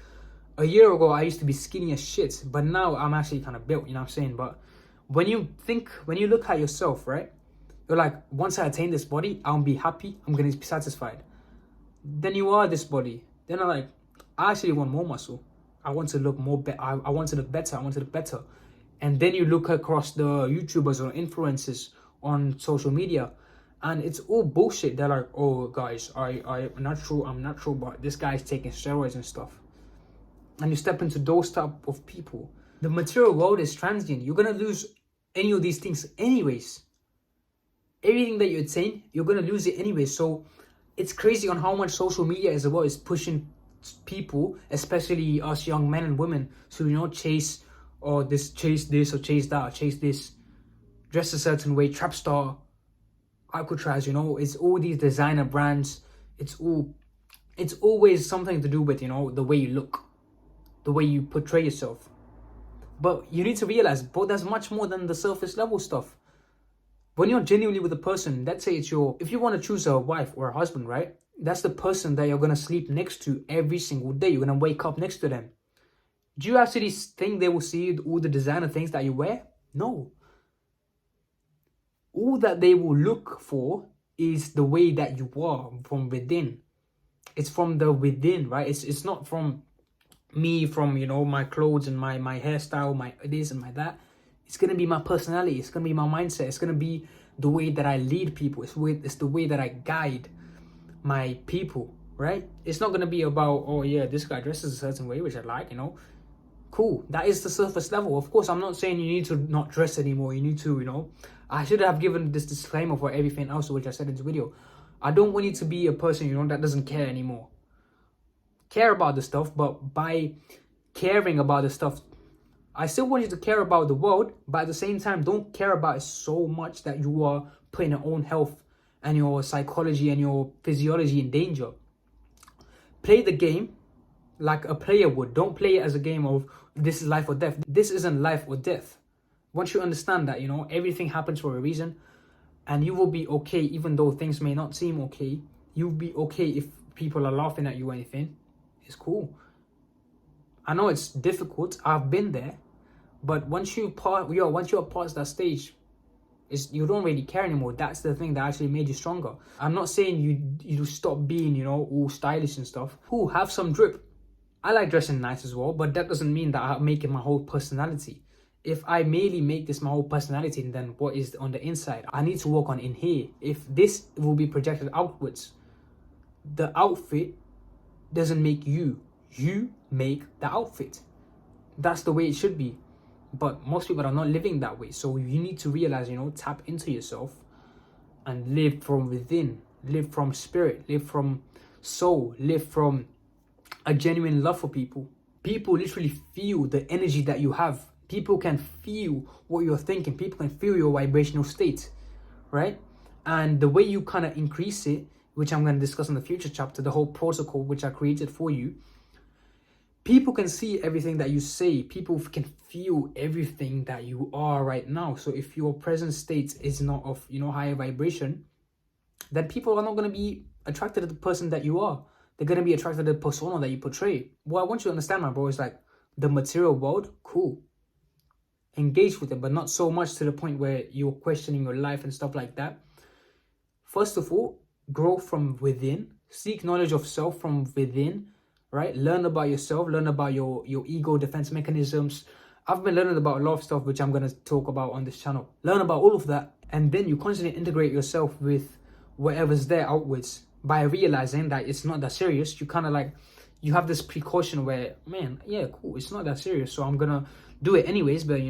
A year ago, I used to be skinny as shit, but now I'm actually kind of built, you know what I'm saying? But when you look at yourself, right? You're like, once I attain this body, I'll be happy. I'm going to be satisfied. Then you are this body. Then I'm like, I actually want more muscle. I want to look more better. I want to look better. And then you look across the YouTubers or influencers on social media, and it's all bullshit. They're like, oh, guys, I'm natural, but this guy's taking steroids and stuff. And you step into those type of people. The material world is transient. You're going to lose any of these things anyways. everything that you attain, you're going to lose it anyway. So it's crazy on how much social media is about, is pushing people, especially us young men and women, to chase or chase this or chase that or chase this, dress a certain way, trap star, Alcatraz, it's all these designer brands. It's always something to do with the way you look, the way you portray yourself. But you need to realize, but there's much more than the surface level stuff. When you're genuinely with a person, let's say if you want to choose a wife or a husband, right? That's the person that you're going to sleep next to every single day. You're going to wake up next to them. Do you actually think they will see all the designer things that you wear? No. All that they will look for is the way that you are from within. It's from the within, right? It's not from me, from my clothes and my hairstyle, my this and my that. It's going to be my personality. It's going to be my mindset. It's going to be the way that I lead people. It's the way that I guide my people, right? It's not going to be about, oh yeah, this guy dresses a certain way, which I like, Cool. That is the surface level. Of course, I'm not saying you need to not dress anymore. You need to, I should have given this disclaimer for everything else, which I said in this video. I don't want you to be a person, that doesn't care anymore. Care about the stuff, but by caring about the stuff, I still want you to care about the world, but at the same time, don't care about it so much that you are putting your own health and your psychology and your physiology in danger. Play the game like a player would. Don't play it as a game of this is life or death. This isn't life or death. Once you understand that, everything happens for a reason, and you will be okay even though things may not seem okay. You'll be okay if people are laughing at you or anything. It's cool. I know it's difficult. I've been there. But once you're past that stage, you don't really care anymore. That's the thing that actually made you stronger. I'm not saying you stop being, all stylish and stuff. Cool, have some drip. I like dressing nice as well, but that doesn't mean that I make it my whole personality. If I merely make this my whole personality, then what is on the inside? I need to work on in here. If this will be projected outwards, the outfit doesn't make you. You make the outfit. That's the way it should be. But most people are not living that way. So you need to realize, tap into yourself and live from within. Live from spirit. Live from soul. Live from a genuine love for people. People literally feel the energy that you have. People can feel what you're thinking. People can feel your vibrational state, right? And the way you kind of increase it, which I'm going to discuss in the future chapter, the whole protocol which I created for you, people can see everything that you say. People can feel everything that you are right now. So if your present state is not of, higher vibration, then people are not going to be attracted to the person that you are. They're going to be attracted to the persona that you portray. What I want you to understand, my bro, is like the material world, cool. Engage with it, but not so much to the point where you're questioning your life and stuff like that. First of all, grow from within. Seek knowledge of self from within. Right? Learn about yourself, learn about your ego defense mechanisms. I've been learning about a lot of stuff which I'm going to talk about on this channel. Learn about all of that, and then you constantly integrate yourself with whatever's there outwards. By realizing that it's not that serious, you kind of you have this precaution where, man, yeah, cool, it's not that serious, so I'm gonna do it anyways, but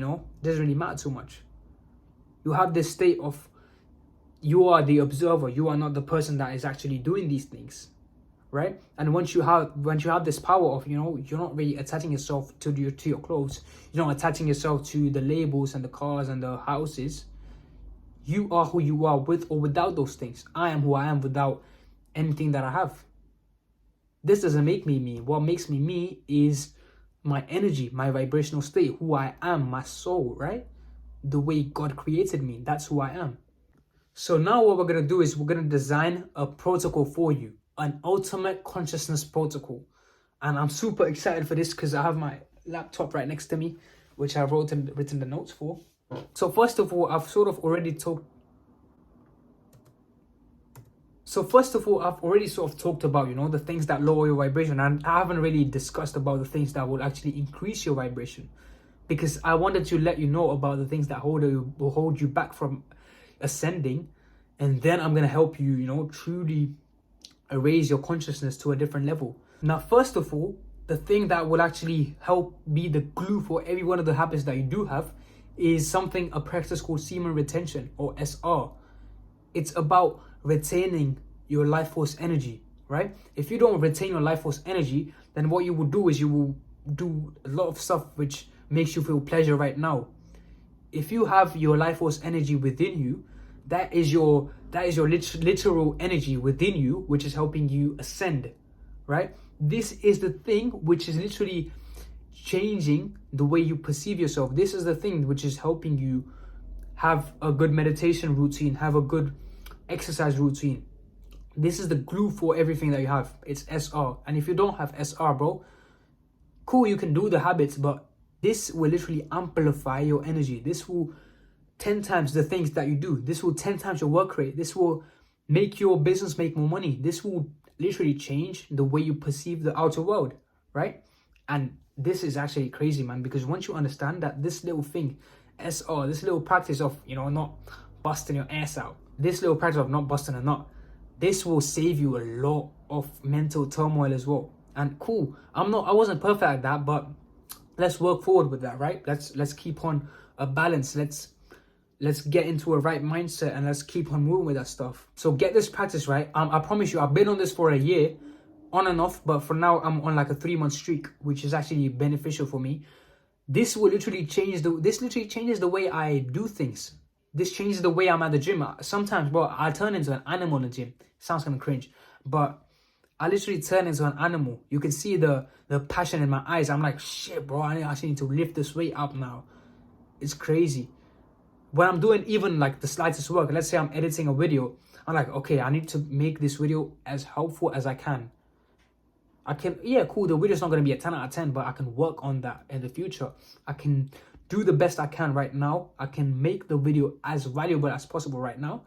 doesn't really matter too much. You have this state of, you are the observer, you are not the person that is actually doing these things. Right? And once you have this power of, you're not really attaching yourself to your clothes, you're not attaching yourself to the labels and the cars and the houses. You are who you are with or without those things. I am who I am without anything that I have. This doesn't make me me. What makes me me is my energy, my vibrational state, who I am, my soul, right? The way God created me, that's who I am. So now what we're going to do is we're going to design a protocol for you. An ultimate consciousness protocol. And I'm super excited for this because I have my laptop right next to me, which I've written the notes for. So first of all, I've already talked about, the things that lower your vibration. And I haven't really discussed about the things that will actually increase your vibration, because I wanted to let you know about the things that will hold you back from ascending. And then I'm going to help you, truly raise your consciousness to a different level. Now, first of all, the thing that will actually help be the glue for every one of the habits that you do have is a practice called semen retention, or SR. It's about retaining your life force energy, right? If you don't retain your life force energy, then what you will do is you will do a lot of stuff which makes you feel pleasure right now. If you have your life force energy within you, that is your literal energy within you, which is helping you ascend, right? This is the thing which is literally changing the way you perceive yourself. This is the thing which is helping you have a good meditation routine, have a good exercise routine. This is the glue for everything that you have. It's SR. And if you don't have SR, bro, cool, you can do the habits, but this will literally amplify your energy. This will 10 times the things that you do. This will 10 times your work rate. This will make your business make more money. This will literally change the way you perceive the outer world, right? And this is actually crazy, man, because once you understand that this little thing, SR, this little practice of, not busting your ass out, this little practice of not busting a nut, this will save you a lot of mental turmoil as well. And cool, I wasn't perfect at that, but let's work forward with that, right? Let's keep on a balance. Let's get into a right mindset and let's keep on moving with that stuff. So get this practice right. I promise you, I've been on this for a year, on and off, but for now I'm on like a 3-month streak, which is actually beneficial for me. This will literally changes the way I do things. This changes the way I'm at the gym. Sometimes, bro, I turn into an animal in the gym. Sounds kind of cringe, but I literally turn into an animal. You can see the passion in my eyes. I'm like, shit, bro, I actually need to lift this weight up now. It's crazy. When I'm doing even like the slightest work, let's say I'm editing a video, I'm like, okay, I need to make this video as helpful as I can. Cool, the video's not going to be a 10 out of 10, but I can work on that in the future. I can do the best I can right now. I can make the video as valuable as possible right now.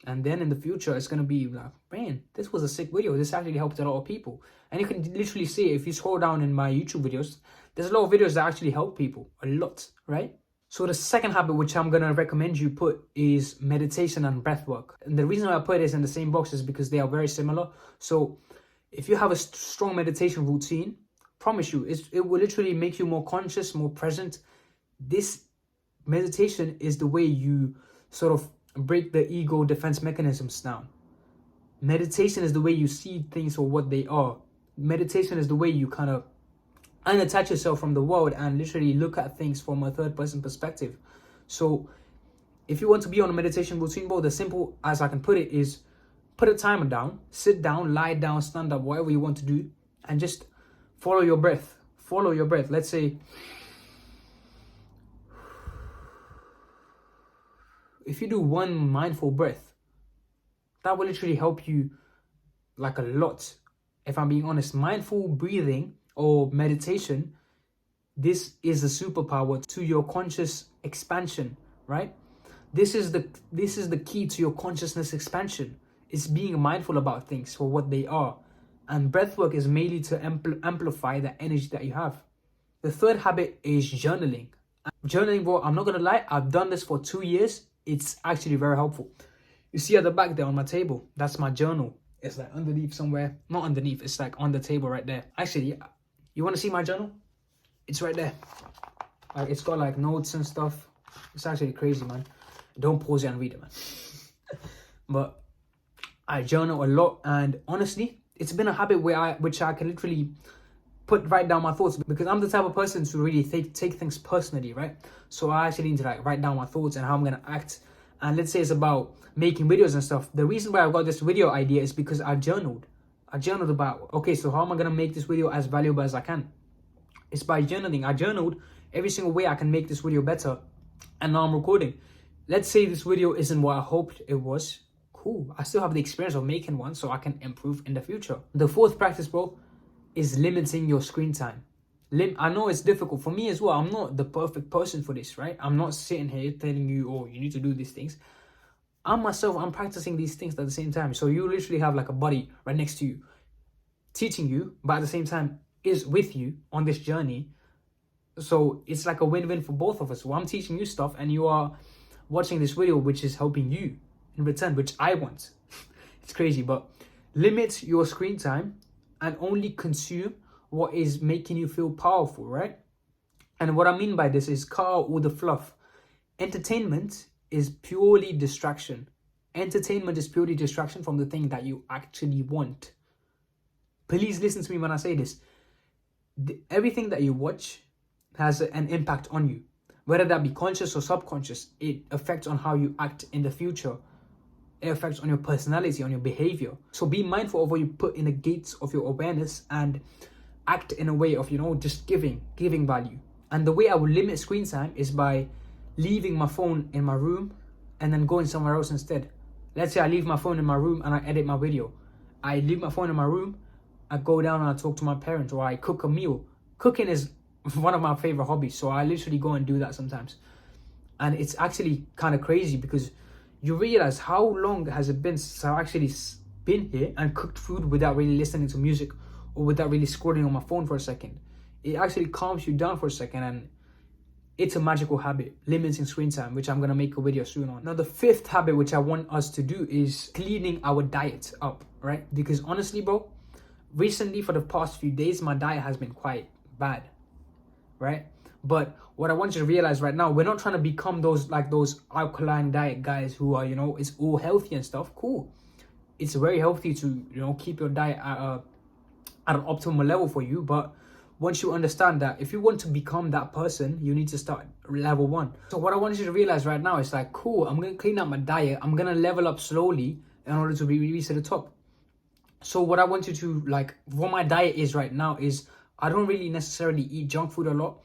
And then in the future, it's going to be like, man, this was a sick video. This actually helped a lot of people. And you can literally see, if you scroll down in my YouTube videos, there's a lot of videos that actually help people. A lot, right? So the second habit which I'm going to recommend you put is meditation and breath work. And the reason why I put it in the same box is because they are very similar. So if you have a strong meditation routine, promise you, it will literally make you more conscious, more present. This meditation is the way you sort of break the ego defense mechanisms down. Meditation is the way you see things for what they are. Meditation is the way you kind of unattach yourself from the world and literally look at things from a third person perspective. So if you want to be on a meditation routine, bro, the simple as I can put it is put a timer down, sit down, lie down, stand up, whatever you want to do, and just follow your breath. Follow your breath. Let's say, if you do one mindful breath, that will literally help you like a lot. If I'm being honest, mindful breathing or meditation, this is a superpower to your conscious expansion, right? This is the key to your consciousness expansion. It's being mindful about things for what they are. And breathwork is mainly to amplify the energy that you have. The third habit is journaling. Journaling, bro, I'm not gonna lie, I've done this for 2 years. It's actually very helpful. You see at the back there on my table, that's my journal. It's like underneath somewhere. Not underneath, it's like on the table right there. Actually, you want to see my journal? It's right there. Like, it's got like notes and stuff. It's actually crazy, man. Don't pause it and read it, man. But I journal a lot, and honestly, it's been a habit which I can literally write down my thoughts, because I'm the type of person to really take things personally, right? So I actually need to like write down my thoughts and how I'm gonna act. And let's say it's about making videos and stuff. The reason why I got this video idea is because I journaled. I journaled about, okay, so how am I gonna make this video as valuable as I can? It's by journaling. I journaled every single way I can make this video better, and now I'm recording. Let's say this video isn't what I hoped it was. Cool. I still have the experience of making one, so I can improve in the future. The fourth practice, bro, is limiting your screen time. I know it's difficult for me as well. I'm not the perfect person for this, right? I'm not sitting here telling you, oh, you need to do these things. I'm practicing these things at the same time. So you literally have like a buddy right next to you, teaching you, but at the same time is with you on this journey. So it's like a win-win for both of us. So I'm teaching you stuff and you are watching this video, which is helping you in return, which I want. It's crazy, but limit your screen time and only consume what is making you feel powerful, right? And what I mean by this is cut out all the fluff. Entertainment is purely distraction. Entertainment is purely distraction from the thing that you actually want. Please listen to me when I say this. Everything that you watch has an impact on you. Whether that be conscious or subconscious, it affects on how you act in the future. It affects on your personality, on your behavior. So be mindful of what you put in the gates of your awareness and act in a way of, just giving value. And the way I would limit screen time is by leaving my phone in my room and then going somewhere else instead. Let's say I leave my phone in my room and I edit my video. I leave my phone in my room, I go down and I talk to my parents, or I cook a meal. Cooking is one of my favorite hobbies, so I literally go and do that sometimes. And it's actually kind of crazy because you realize how long has it been since I've actually been here and cooked food without really listening to music or without really scrolling on my phone for a second. It actually calms you down for a second, and it's a magical habit, limiting screen time, which I'm going to make a video soon on. Now, the fifth habit which I want us to do is cleaning our diet up, right? Because honestly, bro, recently for the past few days, my diet has been quite bad, right? But what I want you to realize right now, we're not trying to become those alkaline diet guys who are, it's all healthy and stuff. Cool. It's very healthy to, keep your diet at an optimal level for you. But once you understand that if you want to become that person, you need to start level 1. So what I want you to realize right now is cool, I'm going to clean up my diet. I'm going to level up slowly in order to reach to the top. So what I want you to what my diet is right now is I don't really necessarily eat junk food a lot.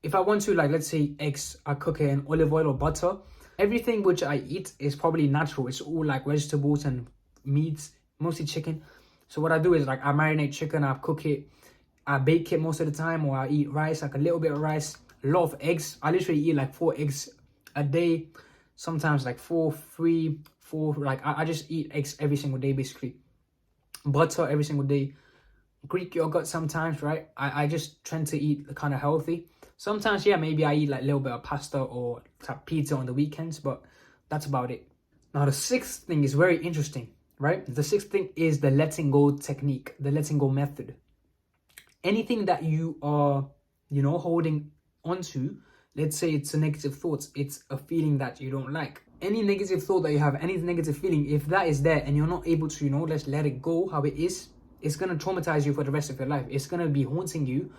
If I want to, let's say eggs, I cook it in olive oil or butter. Everything which I eat is probably natural. It's all vegetables and meats, mostly chicken. So what I do is I marinate chicken, I cook it, I bake it most of the time, or I eat rice, a little bit of rice, a lot of eggs. I literally eat 4 eggs a day, sometimes 4. I just eat eggs every single day, basically. Butter every single day. Greek yogurt sometimes, right? I just tend to eat kind of healthy. Sometimes, yeah, maybe I eat a little bit of pasta or pizza on the weekends, but that's about it. Now, the 6th thing is very interesting, right? The 6th thing is the letting go technique, the letting go method. Anything that you are, holding onto, let's say it's a negative thought, it's a feeling that you don't like. Any negative thought that you have, any negative feeling, if that is there and you're not able to, let's let it go how it is, it's going to traumatize you for the rest of your life. It's going to be haunting you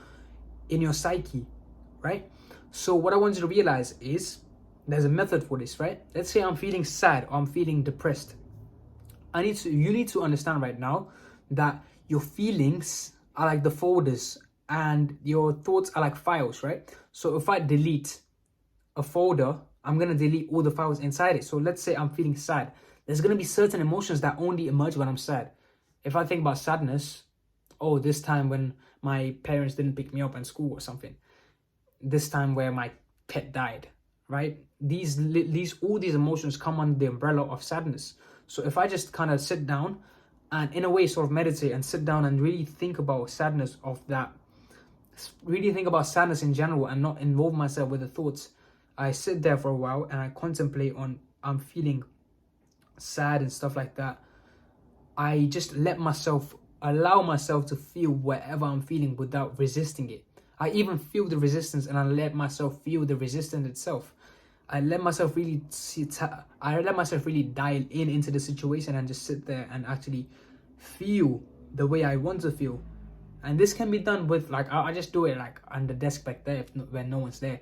in your psyche, right? So what I want you to realize is there's a method for this, right? Let's say I'm feeling sad or I'm feeling depressed. You need to understand right now that your feelings are like the folders and your thoughts are like files, right? So if I delete a folder, I'm going to delete all the files inside it. So let's say I'm feeling sad. There's going to be certain emotions that only emerge when I'm sad. If I think about sadness, this time when my parents didn't pick me up in school or something. This time where my pet died, right? All these emotions come under the umbrella of sadness. So if I just kind of sit down and in a way sort of meditate and sit down and really think about sadness really think about sadness in general and not involve myself with the thoughts, I sit there for a while and I contemplate on I'm feeling sad and stuff like that. I just allow myself to feel whatever I'm feeling without resisting it. I even feel the resistance and I let myself feel the resistance itself. I let myself really dial into the situation and just sit there and actually feel the way I want to feel. And this can be done with I just do it on the desk back there when no one's there.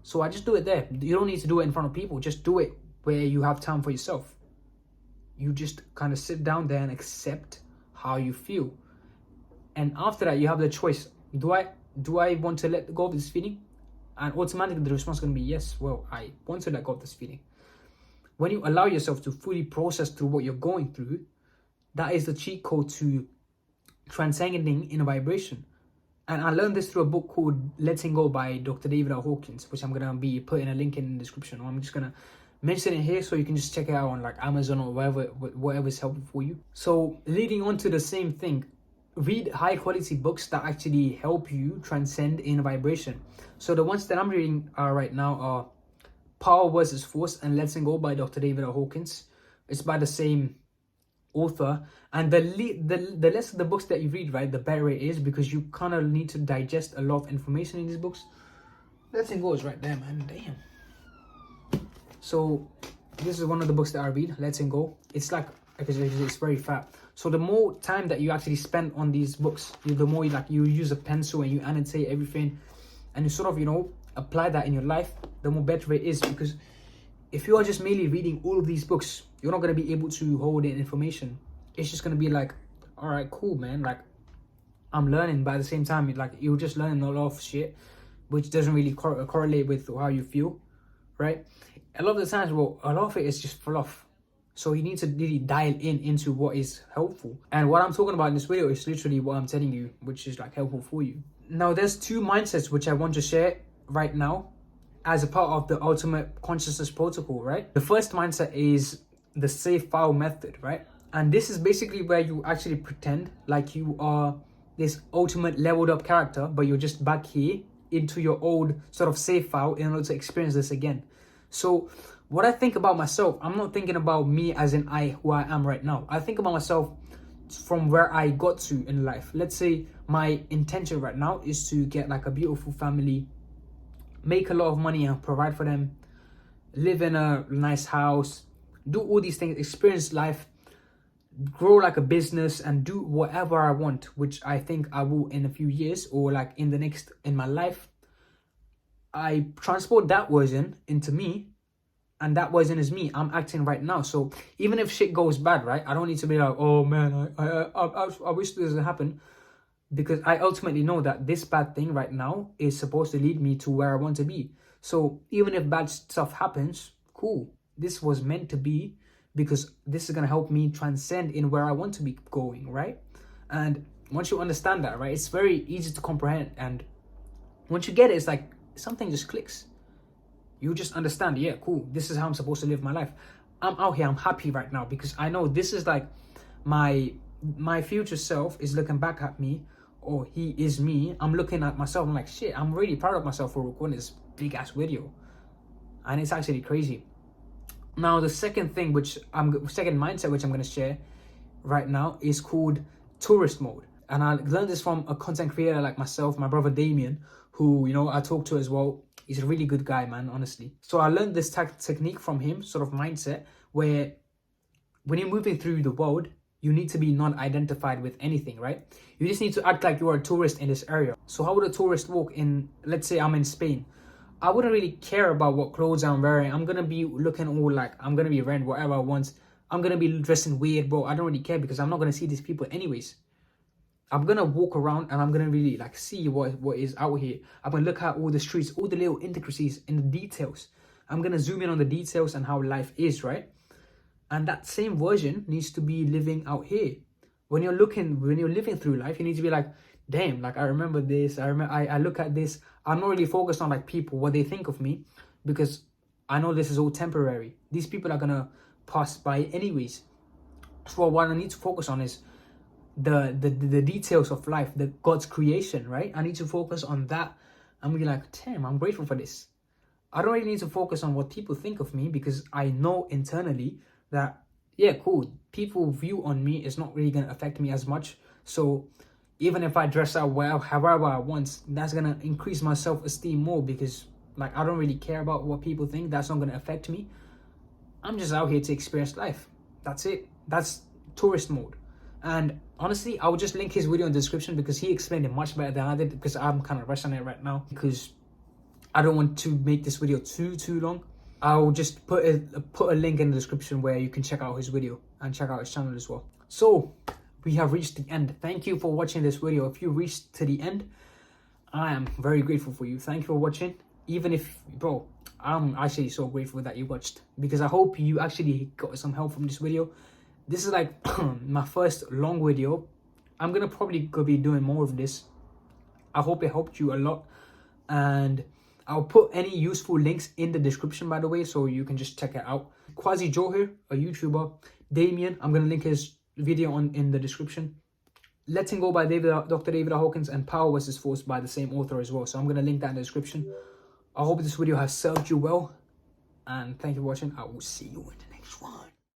So I just do it there. You don't need to do it in front of people. Just do it where you have time for yourself. You just kind of sit down there and accept how you feel. And after that, you have the choice. Do I want to let go of this feeling? And automatically the response is going to be yes. Well, I want to let go of this feeling. When you allow yourself to fully process through what you're going through, that is the cheat code to transcending in a vibration. And I learned this through a book called Letting Go by Dr. David R. Hawkins, which I'm going to be putting a link in the description. Or I'm just going to mention it here so you can just check it out on Amazon or whatever is helpful for you. So leading on to the same thing, read high quality books that actually help you transcend in vibration. So the ones that I'm reading right now are Power versus Force and Letting Go by Dr. David R. Hawkins. It's by the same author. And the less of the books that you read, right, the better it is, because you kind of need to digest a lot of information in these books. Letting Go is right there, man. Damn. So this is one of the books that I read, Letting Go. It's like, it's very fat. So the more time that you actually spend on these books, the more you use a pencil and you annotate everything, and you sort of, apply that in your life, the more better it is. Because if you are just merely reading all of these books, you're not going to be able to hold in information. It's just going to be like, all right, cool, man. Like, I'm learning, but at the same time, like, you're just learning a lot of shit, which doesn't really correlate with how you feel, right? A lot of the times, well, a lot of it is just fluff. So you need to really dial into what is helpful. And what I'm talking about in this video is literally what I'm telling you, which is like helpful for you. Now, there's two mindsets which I want to share right now as a part of the ultimate consciousness protocol, right? The first mindset is the safe file method, right? And this is basically where you actually pretend like you are this ultimate leveled up character, but you're just back here into your old sort of safe file in order to experience this again. So what I think about myself, I'm not thinking about me as in who I am right now. I think about myself from where I got to in life. Let's say my intention right now is to get like a beautiful family, make a lot of money and provide for them, live in a nice house, do all these things, experience life, grow like a business, and do whatever I want, which I think I will in a few years, or like in my life. I transport that version into me, and that version is me. I'm acting right now. So even if shit goes bad, right, I don't need to be like, oh man, I wish this doesn't happen, because I ultimately know that this bad thing right now is supposed to lead me to where I want to be. So even if bad stuff happens, cool, this was meant to be, because this is going to help me transcend in where I want to be going, right? And once you understand that, right, it's very easy to comprehend. And once you get it, it's like something just clicks. You just understand, yeah, cool, this is how I'm supposed to live my life. I'm out here, I'm happy right now, because I know this is like my future self is looking back at me, or he is me. I'm looking at myself, I'm like, shit, I'm really proud of myself for recording this big ass video. And it's actually crazy. Now, the second thing second mindset which I'm going to share right now is called tourist mode. And I learned this from a content creator like myself, my brother Damien, who, I talk to as well. He's a really good guy, man, honestly. So I learned this technique from him, sort of mindset, where when you're moving through the world, you need to be non-identified with anything, right? You just need to act like you are a tourist in this area. So how would a tourist walk in, let's say I'm in Spain? I wouldn't really care about what clothes I'm wearing. I'm going to be looking all like, I'm going to be wearing whatever I want. I'm going to be dressing weird, bro. I don't really care, because I'm not going to see these people anyways. I'm going to walk around and I'm going to really like see what is out here. I'm going to look at all the streets, all the little intricacies and the details. I'm going to zoom in on the details and how life is, right? And that same version needs to be living out here. When you're living through life, you need to be like, damn, like I remember this. I look at this. I'm not really focused on like people, what they think of me, because I know this is all temporary. These people are going to pass by anyways. So what I need to focus on is the details of life, the God's creation, right? I need to focus on that and be like, damn, I'm grateful for this. I don't really need to focus on what people think of me, because I know internally that, yeah, cool, people view on me is not really going to affect me as much. So even if I dress out well, however I want, that's going to increase my self-esteem more, because like I don't really care about what people think. That's not going to affect me. I'm just out here to experience life. That's it. That's tourist mode. And honestly, I will just link his video in the description, because he explained it much better than I did, because I'm kind of rushing it right now, because I don't want to make this video too long. I'll just put a link in the description where you can check out his video and check out his channel as well. So we have reached the end. Thank you for watching this video. If you reached to the end, I am very grateful for you. Thank you for watching. Even if, bro, I'm actually so grateful that you watched, because I hope you actually got some help from this video. This is like my first long video. I'm gonna probably go be doing more of this. I hope it helped you a lot, and I'll put any useful links in the description, by the way, so you can just check it out. Quasi Johir, a YouTuber. Damien, I'm gonna link his video in the description. Letting Go by Dr. David R. Hawkins, and Power vs. Force by the same author as well. So I'm gonna link that in the description. I hope this video has served you well, and thank you for watching. I will see you in the next one.